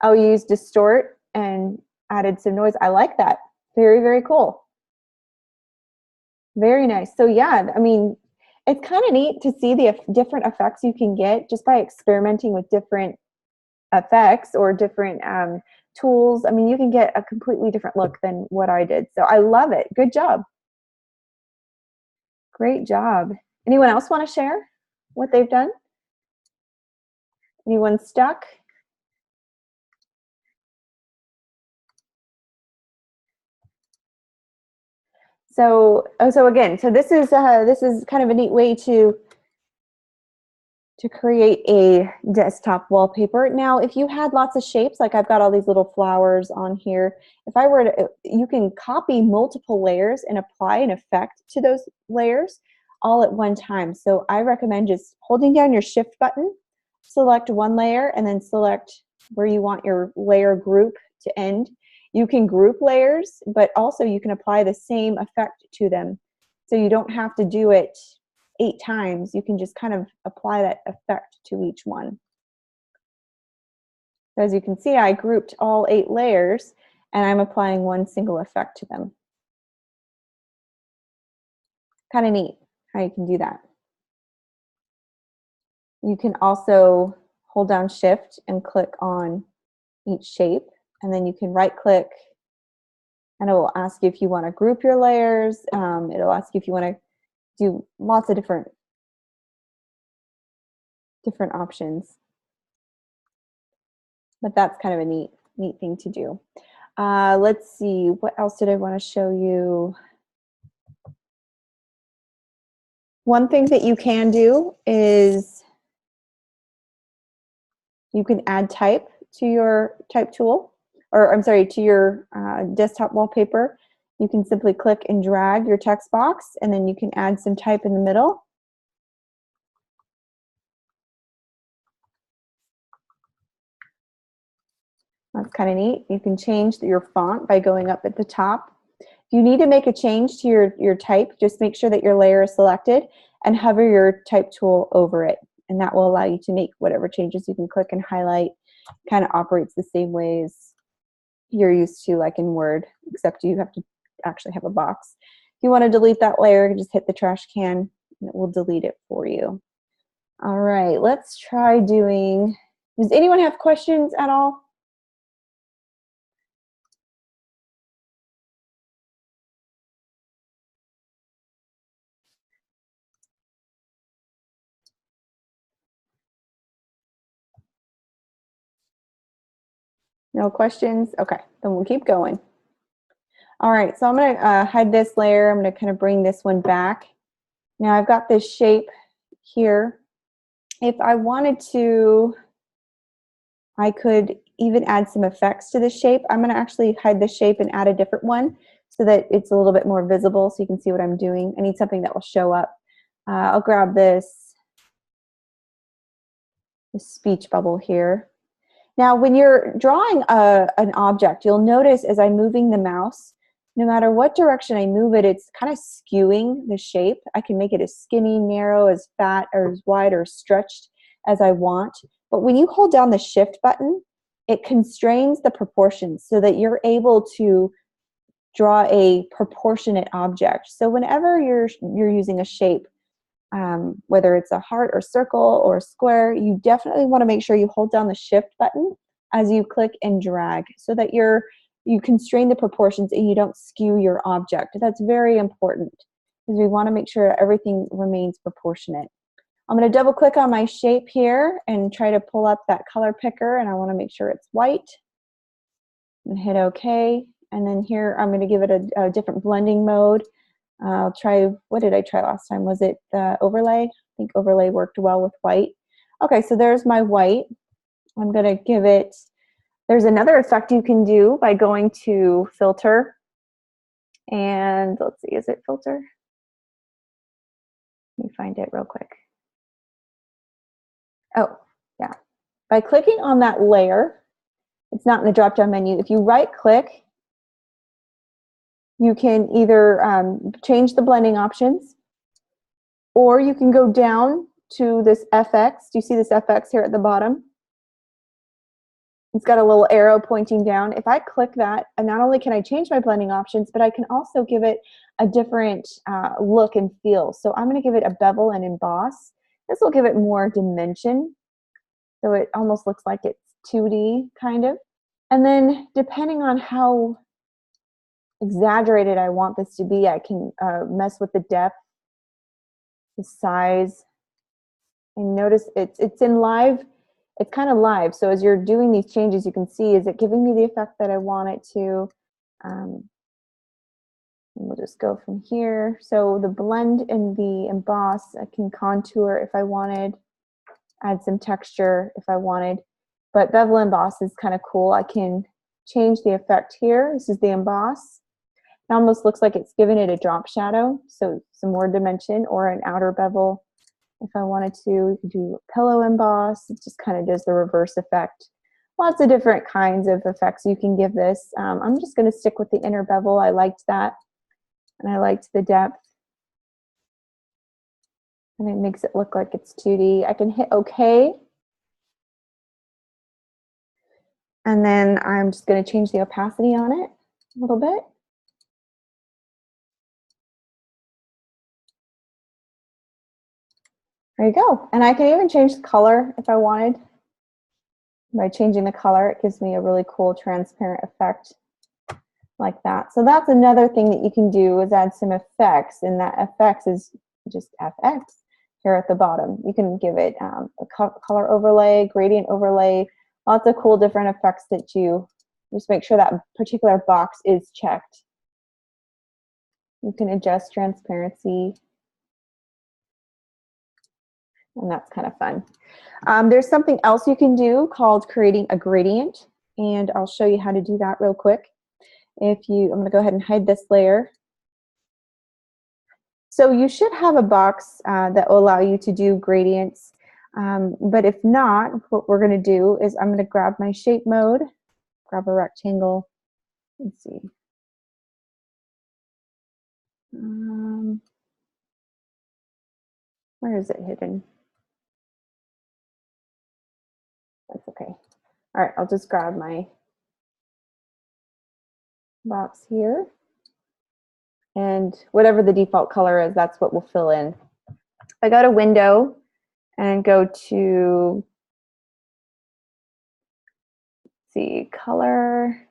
Oh, you used distort and added some noise. I like that. Very, very cool. Very nice. So yeah, I mean, it's kind of neat to see the different effects you can get just by experimenting with different effects or different tools. I mean, you can get a completely different look than what I did. So I love it. Good job. Great job. Anyone else want to share what they've done? Anyone stuck? So again, so this is kind of a neat way to create a desktop wallpaper. Now, if you had lots of shapes, like I've got all these little flowers on here, if I were to, you can copy multiple layers and apply an effect to those layers all at one time. So I recommend just holding down your shift button, select one layer, and then select where you want your layer group to end. You can group layers, but also you can apply the same effect to them. So you don't have to do it 8 times. You can just kind of apply that effect to each one. As you can see, I grouped all 8 layers and I'm applying one single effect to them. Kind of neat how you can do that. You can also hold down Shift and click on each shape, and then you can right click and it will ask you if you want to group your layers. It'll ask you if you want to do lots of different options. But that's kind of a neat thing to do. Let's see, what else did I want to show you? One thing that you can do is you can add type to your type tool, or I'm sorry, to your desktop wallpaper. You can simply click and drag your text box, and then you can add some type in the middle. That's kind of neat. You can change your font by going up at the top. If you need to make a change to your type, just make sure that your layer is selected and hover your type tool over it. And that will allow you to make whatever changes. You can click and highlight. Kind of operates the same way as you're used to, like in Word, except you have to actually have a box. If you want to delete that layer, just hit the trash can and it will delete it for you. All right, let's try doing, does anyone have questions at all? No questions? Okay, then we'll keep going. All right, so I'm going to hide this layer. I'm going to kind of bring this one back. Now I've got this shape here. If I wanted to, I could even add some effects to the shape. I'm going to actually hide the shape and add a different one so that it's a little bit more visible so you can see what I'm doing. I need something that will show up. I'll grab this speech bubble here. Now, when you're drawing an object, you'll notice as I'm moving the mouse, no matter what direction I move it, it's kind of skewing the shape. I can make it as skinny, narrow, as fat, or as wide or stretched as I want. But when you hold down the Shift button, it constrains the proportions so that you're able to draw a proportionate object. So whenever you're using a shape, whether it's a heart or circle or square, you definitely want to make sure you hold down the Shift button as you click and drag so that you constrain the proportions and you don't skew your object. That's very important because we want to make sure everything remains proportionate. I'm going to double click on my shape here and try to pull up that color picker, and I want to make sure it's white and hit OK. And then here I'm going to give it a different blending mode. I'll try, what did I try last time? Was it overlay? I think overlay worked well with white. Okay, so there's my white. I'm going to give it, there's another effect you can do by going to filter. And let's see, is it filter? Let me find it real quick. Oh, yeah. By clicking on that layer, it's not in the drop-down menu. If you right-click, you can either change the blending options, or you can go down to this FX. Do you see this FX here at the bottom? It's got a little arrow pointing down. If I click that, and not only can I change my blending options, but I can also give it a different look and feel. So I'm going to give it a bevel and emboss. This will give it more dimension. So it almost looks like it's 2D kind of. And then depending on how exaggerated I want this to be, I can mess with the depth, the size, and notice it's in live. It's kind of live. So as you're doing these changes, you can see, is it giving me the effect that I want it to? We'll just go from here. So the blend and the emboss, I can contour if I wanted, add some texture if I wanted. But bevel emboss is kind of cool. I can change the effect here. This is the emboss. It almost looks like it's giving it a drop shadow, so some more dimension, or an outer bevel. If I wanted to, you could do a pillow emboss. It just kind of does the reverse effect. Lots of different kinds of effects you can give this. I'm just going to stick with the inner bevel. I liked that, and I liked the depth. And it makes it look like it's 2D. I can hit OK. And then I'm just going to change the opacity on it a little bit. There you go. And I can even change the color if I wanted. By changing the color, it gives me a really cool transparent effect like that. So that's another thing that you can do, is add some effects, and that effects is just FX here at the bottom. You can give it a color overlay, gradient overlay, lots of cool different effects that you just make sure that particular box is checked. You can adjust transparency. And that's kind of fun. There's something else you can do called creating a gradient, and I'll show you how to do that real quick. I'm going to go ahead and hide this layer. So you should have a box that will allow you to do gradients, but if not, what we're going to do is I'm going to grab my shape mode, grab a rectangle. Let's see. Where is it hidden? That's okay. All right, I'll just grab my box here. And whatever the default color is, that's what we'll fill in. I go to Window and go to, let's see, Color,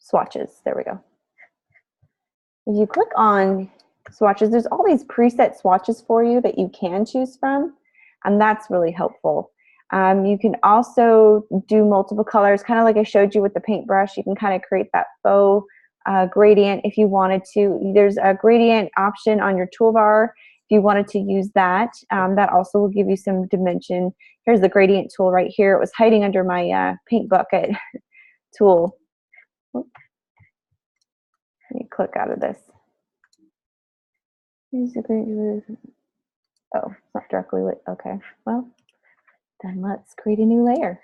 Swatches. There we go. If you click on swatches, there's all these preset swatches for you that you can choose from, and that's really helpful. You can also do multiple colors, kind of like I showed you with the paintbrush. You can kind of create that faux gradient if you wanted to. There's a gradient option on your toolbar if you wanted to use that. That also will give you some dimension. Here's the gradient tool right here. It was hiding under my paint bucket tool. Let me click out of this. Oh, it's not directly lit. Okay, well, then let's create a new layer.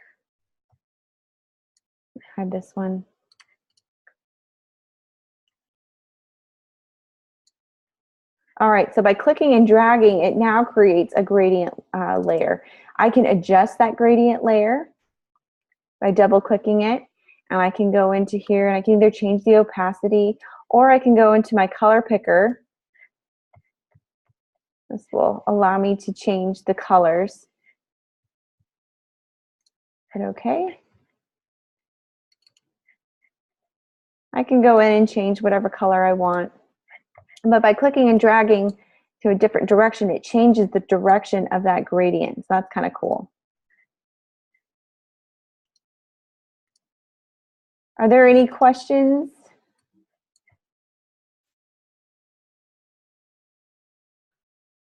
Hide this one. All right, so by clicking and dragging, it now creates a gradient layer. I can adjust that gradient layer by double clicking it, and I can go into here and I can either change the opacity, or I can go into my color picker. This will allow me to change the colors. Hit OK. I can go in and change whatever color I want. But by clicking and dragging to a different direction, it changes the direction of that gradient. So that's kind of cool. Are there any questions?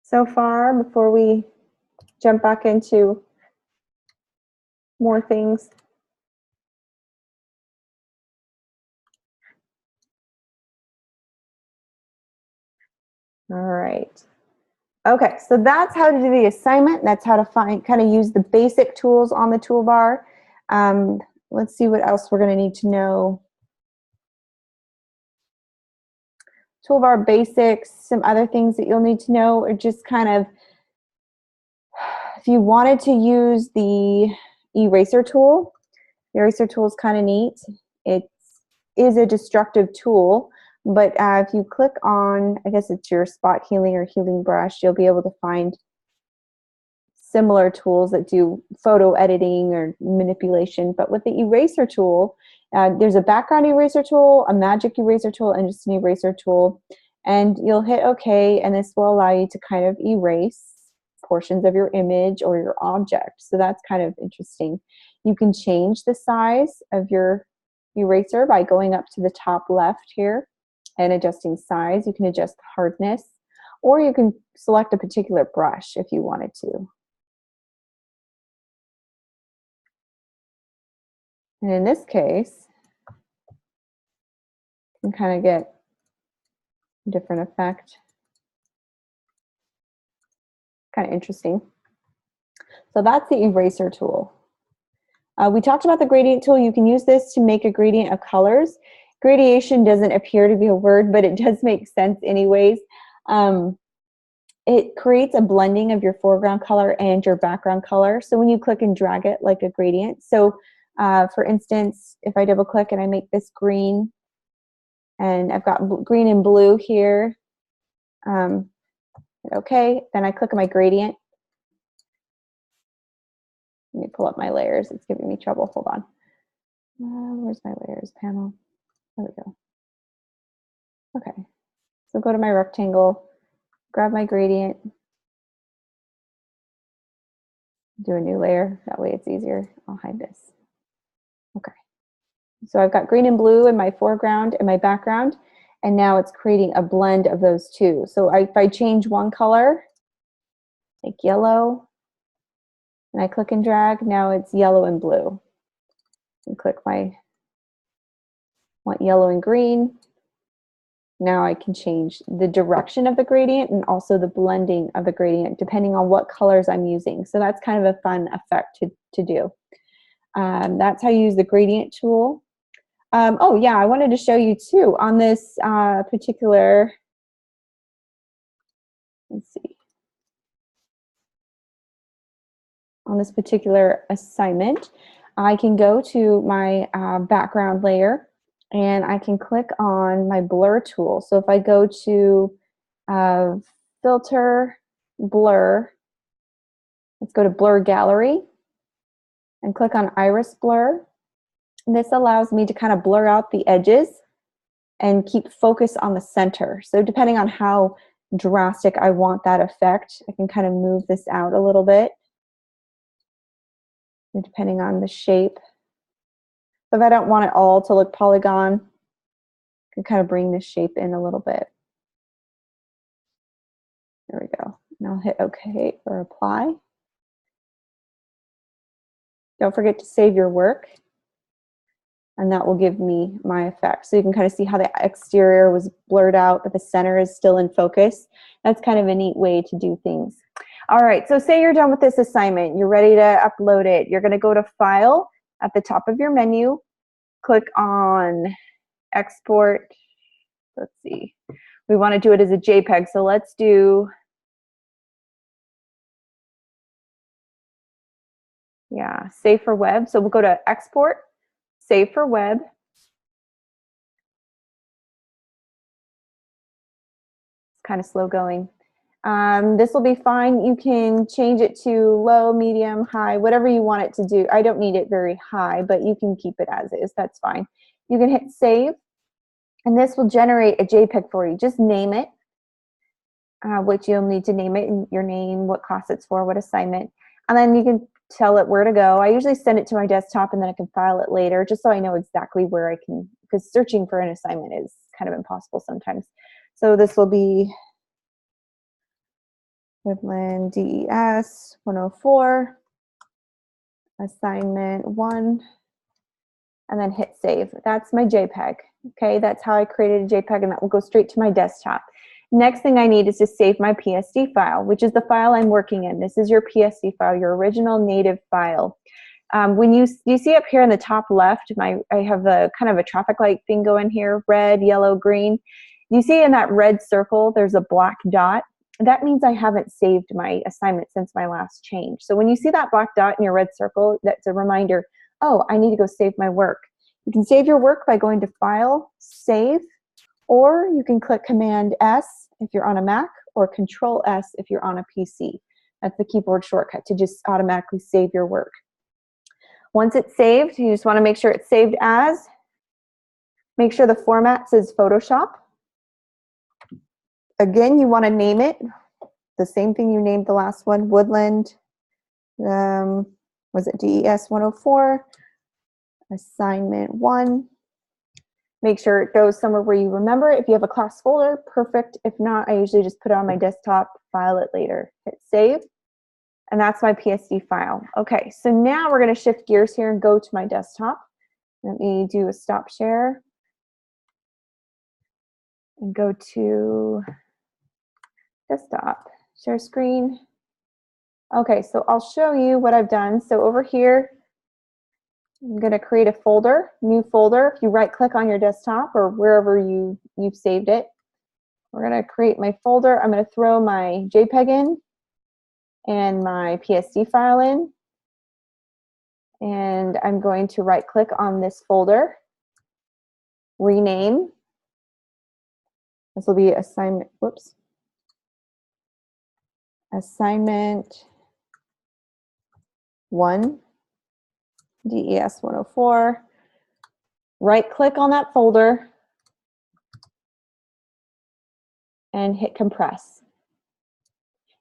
So far, before we jump back into more things? All right. Okay, so that's how to do the assignment. That's how to kind of use the basic tools on the toolbar. Let's see what else we're going to need to know. Toolbar basics, some other things that you'll need to know are just kind of, if you wanted to use the eraser tool, the eraser tool is kind of neat. It is a destructive tool, but if you click on, I guess it's your spot healing or healing brush, you'll be able to find similar tools that do photo editing or manipulation. But with the eraser tool, there's a background eraser tool, a magic eraser tool, and just an eraser tool. And you'll hit OK, and this will allow you to kind of erase portions of your image or your object. So that's kind of interesting. You can change the size of your eraser by going up to the top left here and adjusting size. You can adjust hardness, or you can select a particular brush if you wanted to. And in this case, you can kind of get a different effect. Kind of interesting. So that's the eraser tool. We talked about the gradient tool. You can use this to make a gradient of colors. Gradation doesn't appear to be a word, but it does make sense anyways. It creates a blending of your foreground color and your background color. So when you click and drag it like a gradient. So for instance, if I double click and I make this green, and I've got green and blue here, okay, then I click on my gradient. Let me pull up my layers. It's giving me trouble. Hold on. Where's my layers panel? There we go. Okay. So go to my rectangle, grab my gradient, do a new layer. That way it's easier. I'll hide this. Okay. So I've got green and blue in my foreground and my background, and now it's creating a blend of those two. So if I change one color, like yellow, and I click and drag, now it's yellow and blue. And click want yellow and green. Now I can change the direction of the gradient and also the blending of the gradient depending on what colors I'm using. So that's kind of a fun effect to do. That's how you use the gradient tool. Oh yeah, I wanted to show you too on this particular, let's see, on this particular assignment, I can go to my background layer and I can click on my blur tool. So if I go to filter, blur, let's go to blur gallery and click on iris blur. And this allows me to kind of blur out the edges and keep focus on the center. So depending on how drastic I want that effect, I can kind of move this out a little bit. And depending on the shape. If I don't want it all to look polygon, I can kind of bring this shape in a little bit. There we go. And I'll hit OK or apply. Don't forget to save your work, and that will give me my effect. So you can kind of see how the exterior was blurred out, but the center is still in focus. That's kind of a neat way to do things. All right, so say you're done with this assignment. You're ready to upload it. You're going to go to File at the top of your menu, click on Export. Let's see. We want to do it as a JPEG, so let's do, yeah, Save for Web. So we'll go to Export, Save for Web. It's kind of slow going. This will be fine. You can change it to low, medium, high, whatever you want it to do. I don't need it very high, but you can keep it as is. That's fine. You can hit save, and this will generate a JPEG for you. Just name it, which you'll need to name it, your name, what class it's for, what assignment, and then you can tell it where to go. I usually send it to my desktop, and then I can file it later, just so I know exactly where I can, because searching for an assignment is kind of impossible sometimes. So this will be Woodland DES 104, assignment 1, and then hit save. That's my JPEG. Okay, that's how I created a JPEG, and that will go straight to my desktop. Next thing I need is to save my PSD file, which is the file I'm working in. This is your PSD file, your original native file. When you see up here in the top left, I have a kind of a traffic light thing going here, red, yellow, green. You see in that red circle, there's a black dot. That means I haven't saved my assignment since my last change. So when you see that black dot in your red circle, that's a reminder, oh, I need to go save my work. You can save your work by going to File, Save, or you can click Command S if you're on a Mac, or Control S if you're on a PC. That's the keyboard shortcut to just automatically save your work. Once it's saved, you just want to make sure it's saved as. Make sure the format says Photoshop. Again, you want to name it the same thing you named the last one, Woodland, was it DES 104, assignment 1, Make sure it goes somewhere where you remember it. If you have a class folder, perfect. If not, I usually just put it on my desktop, file it later. Hit save, and that's my PSD file. Okay, so now we're going to shift gears here and go to my desktop. Let me do a stop share and go to desktop, share screen. Okay, so I'll show you what I've done. So over here, I'm going to create a folder, new folder. If you right click on your desktop or wherever you've saved it, we're going to create my folder. I'm going to throw my JPEG in and my PSD file in. And I'm going to right click on this folder, rename. This will be assignment, whoops. Assignment 1, DES 104. Right click on that folder and hit compress.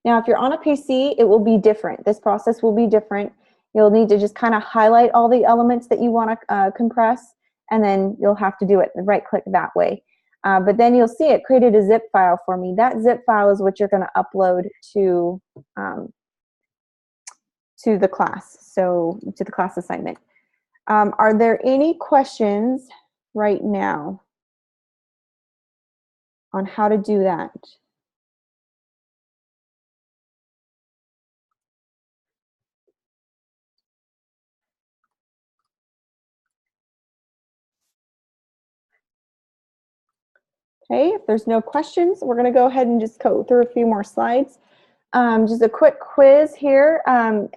Now, if you're on a PC, it will be different. This process will be different. You'll need to just kind of highlight all the elements that you want to compress, and then you'll have to do it, right click that way. But then you'll see it created a zip file for me. That zip file is what you're going to upload to the class, so to the class assignment. Are there any questions right now on how to do that? Okay, if there's no questions, we're going to go ahead and just go through a few more slides. Just a quick quiz here.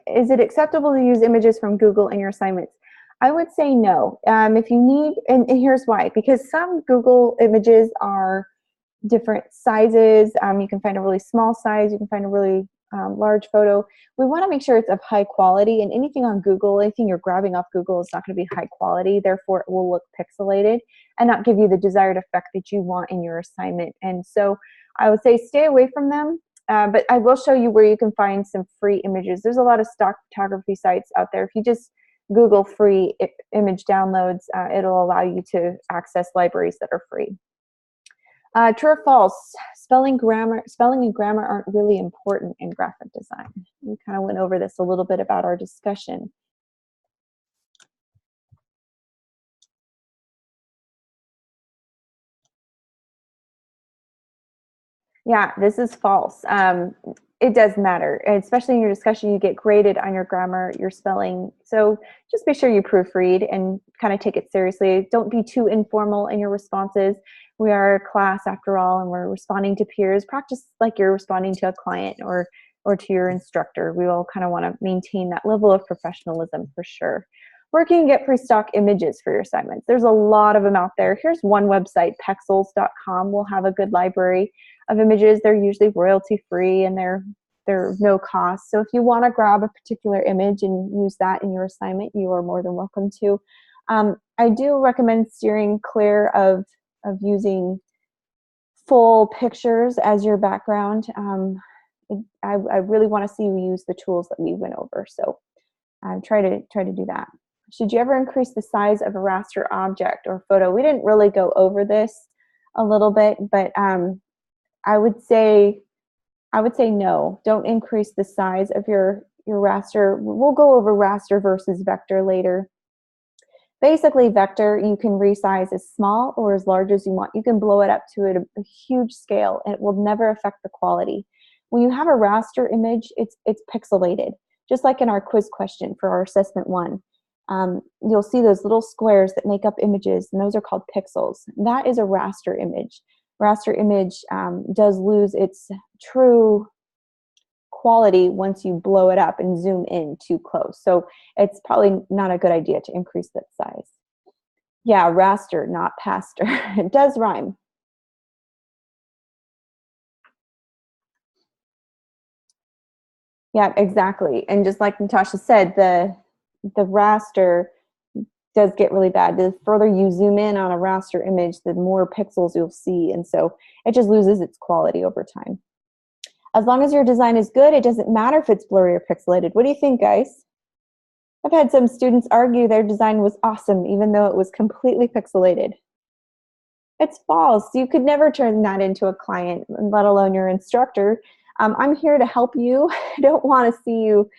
Is it acceptable to use images from Google in your assignments? I would say no. If you need, and here's why, because some Google images are different sizes. You can find a really small size, you can find a really large photo. We want to make sure it's of high quality, and anything on Google, anything you're grabbing off Google is not going to be high quality, therefore it will look pixelated and not give you the desired effect that you want in your assignment. And so I would say stay away from them, but I will show you where you can find some free images. There's a lot of stock photography sites out there. If you just Google free image downloads, it'll allow you to access libraries that are free. True or false, spelling and grammar aren't really important in graphic design. We kind of went over this a little bit about our discussion. Yeah, this is false. It does matter, especially in your discussion. You get graded on your grammar, your spelling. So just be sure you proofread and kind of take it seriously. Don't be too informal in your responses. We are a class after all, and we're responding to peers. Practice like you're responding to a client or to your instructor. We all kind of want to maintain that level of professionalism for sure. Where can you get free stock images for your assignments? There's a lot of them out there. Here's one website, pexels.com. will have a good library of images. They're usually royalty free and they're no cost. So if you want to grab a particular image and use that in your assignment, you are more than welcome to. I do recommend steering clear of using full pictures as your background. I really want to see you use the tools that we went over. So try to do that. Should you ever increase the size of a raster object or photo? We didn't really go over this a little bit, but I would say no. Don't increase the size of your raster. We'll go over raster versus vector later. Basically, vector, you can resize as small or as large as you want. You can blow it up to a huge scale, and it will never affect the quality. When you have a raster image, it's pixelated, just like in our quiz question for our assessment 1. You'll see those little squares that make up images, and those are called pixels. That is a raster image. Raster image does lose its true quality once you blow it up and zoom in too close. So it's probably not a good idea to increase that size. Yeah, raster, not pastor. It does rhyme. Yeah, exactly. And just like Natasha said, the raster does get really bad. The further you zoom in on a raster image, the more pixels you'll see. And so it just loses its quality over time. As long as your design is good, it doesn't matter if it's blurry or pixelated. What do you think, guys? I've had some students argue their design was awesome, even though it was completely pixelated. It's false. You could never turn that into a client, let alone your instructor. I'm here to help you. I don't want to see you.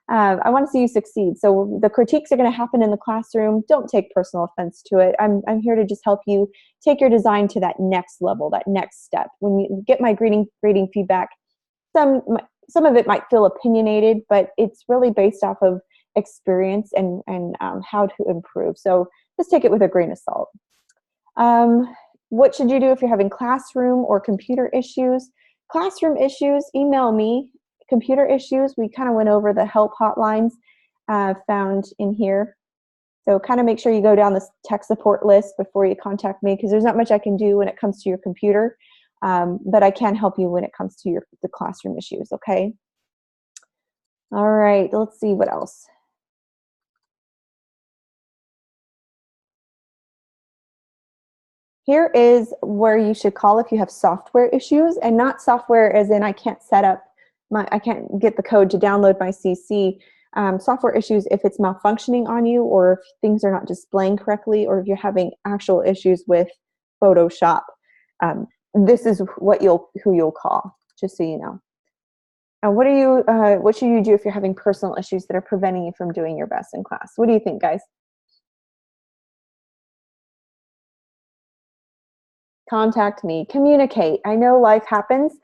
I want to see you succeed. So the critiques are going to happen in the classroom. Don't take personal offense to it. I'm here to just help you take your design to that next level, that next step. When you get my grading feedback, some of it might feel opinionated, but it's really based off of experience and how to improve. So just take it with a grain of salt. What should you do if you're having classroom or computer issues? Classroom issues, email me. Computer issues, we kind of went over the help hotlines found in here. So kind of make sure you go down this tech support list before you contact me, because there's not much I can do when it comes to your computer, but I can help you when it comes to the classroom issues, okay? All right, let's see what else. Here is where you should call if you have software issues, and not software as in I can't set up I can't get the code to download my CC. Software issues if it's malfunctioning on you, or if things are not displaying correctly, or if you're having actual issues with Photoshop. This is who you'll call, just so you know. And what should you do if you're having personal issues that are preventing you from doing your best in class? What do you think, guys? Contact me, communicate. I know life happens.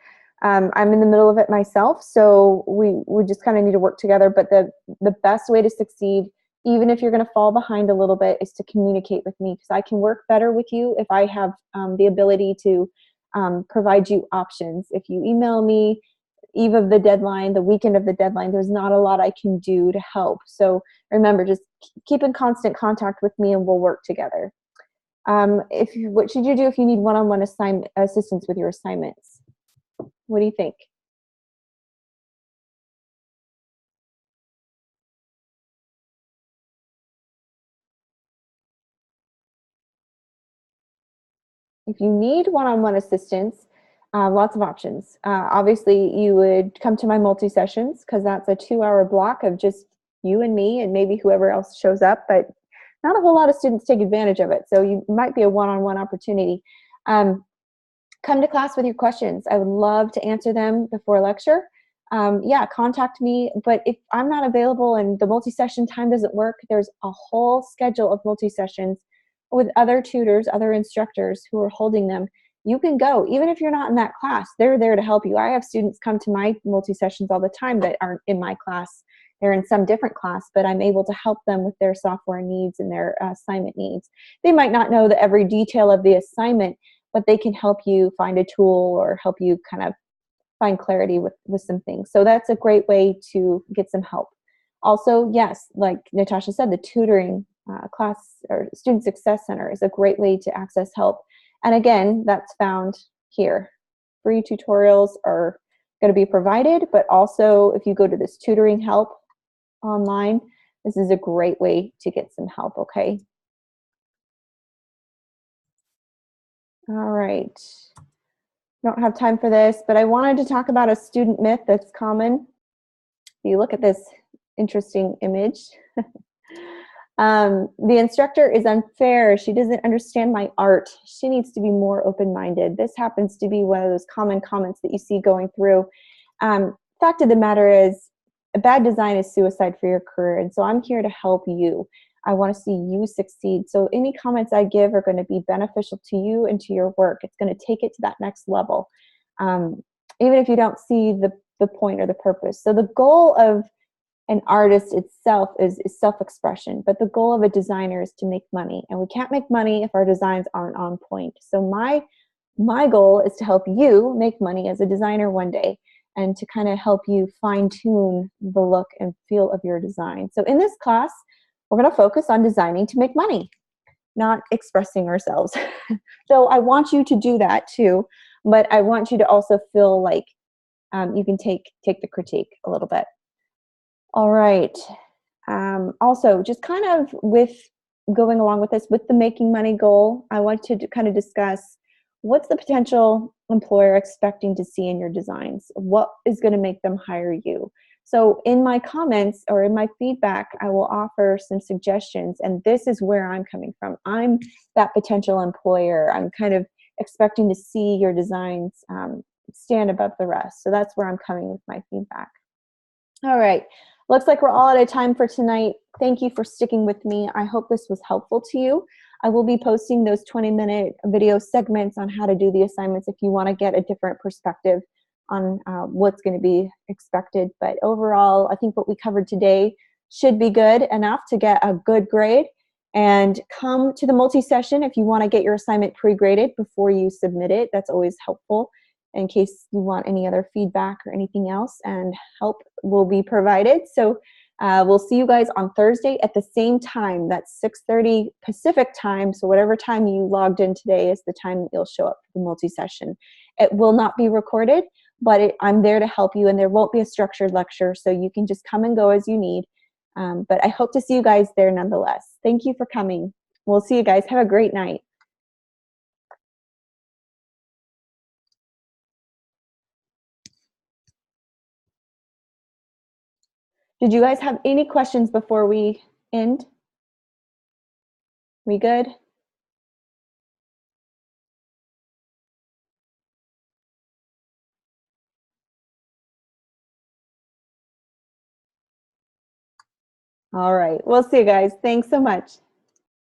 I'm in the middle of it myself, so we just kind of need to work together. But the best way to succeed, even if you're going to fall behind a little bit, is to communicate with me, because I can work better with you if I have the ability to provide you options. If you email me eve of the deadline, the weekend of the deadline, there's not a lot I can do to help. So remember, just keep in constant contact with me and we'll work together. What should you do if you need one-on-one assistance with your assignments? What do you think? If you need one-on-one assistance, lots of options. Obviously, you would come to my multi-sessions, because that's a 2-hour block of just you and me and maybe whoever else shows up, but not a whole lot of students take advantage of it. So you might be a one-on-one opportunity. Come to class with your questions. I would love to answer them before lecture. Yeah, contact me. But if I'm not available and the multi-session time doesn't work, there's a whole schedule of multi-sessions with other tutors, other instructors who are holding them. You can go, even if you're not in that class, they're there to help you. I have students come to my multi-sessions all the time that aren't in my class. They're in some different class, but I'm able to help them with their software needs and their assignment needs. They might not know every detail of the assignment, but they can help you find a tool or help you kind of find clarity with some things. So that's a great way to get some help. Also, yes, like Natasha said, the tutoring class or Student Success Center is a great way to access help. And again, that's found here. Free tutorials are going to be provided, but also if you go to this tutoring help online, this is a great way to get some help, okay? All right. Don't have time for this, but I wanted to talk about a student myth that's common. If you look at this interesting image, the instructor is unfair. She doesn't understand my art. She needs to be more open-minded. This happens to be one of those common comments that you see going through. Fact of the matter is, a bad design is suicide for your career, and so I'm here to help you. I want to see you succeed. So any comments I give are going to be beneficial to you and to your work. It's going to take it to that next level, even if you don't see the point or the purpose. So the goal of an artist itself is self-expression, but the goal of a designer is to make money, and we can't make money if our designs aren't on point. So my goal is to help you make money as a designer one day, and to kind of help you fine-tune the look and feel of your design. So in this class, we're going to focus on designing to make money, not expressing ourselves. So I want you to do that too, but I want you to also feel like you can take the critique a little bit. All right. Also, just kind of with going along with this, with the making money goal, I want to kind of discuss what's the potential employer expecting to see in your designs? What is going to make them hire you? So in my comments or in my feedback, I will offer some suggestions, and this is where I'm coming from. I'm that potential employer. I'm kind of expecting to see your designs stand above the rest. So that's where I'm coming with my feedback. All right, looks like we're all out of time for tonight. Thank you for sticking with me. I hope this was helpful to you. I will be posting those 20-minute video segments on how to do the assignments if you want to get a different perspective on what's going to be expected. But overall, I think what we covered today should be good enough to get a good grade. And come to the multi-session if you want to get your assignment pre-graded before you submit it. That's always helpful in case you want any other feedback or anything else, and help will be provided. So we'll see you guys on Thursday at the same time. That's 6:30 Pacific time. So whatever time you logged in today is the time that you'll show up for the multi-session. It will not be recorded, but I'm there to help you, and there won't be a structured lecture, so you can just come and go as you need. But I hope to see you guys there nonetheless. Thank you for coming. We'll see you guys. Have a great night. Did you guys have any questions before we end? We good? All right. We'll see you guys. Thanks so much.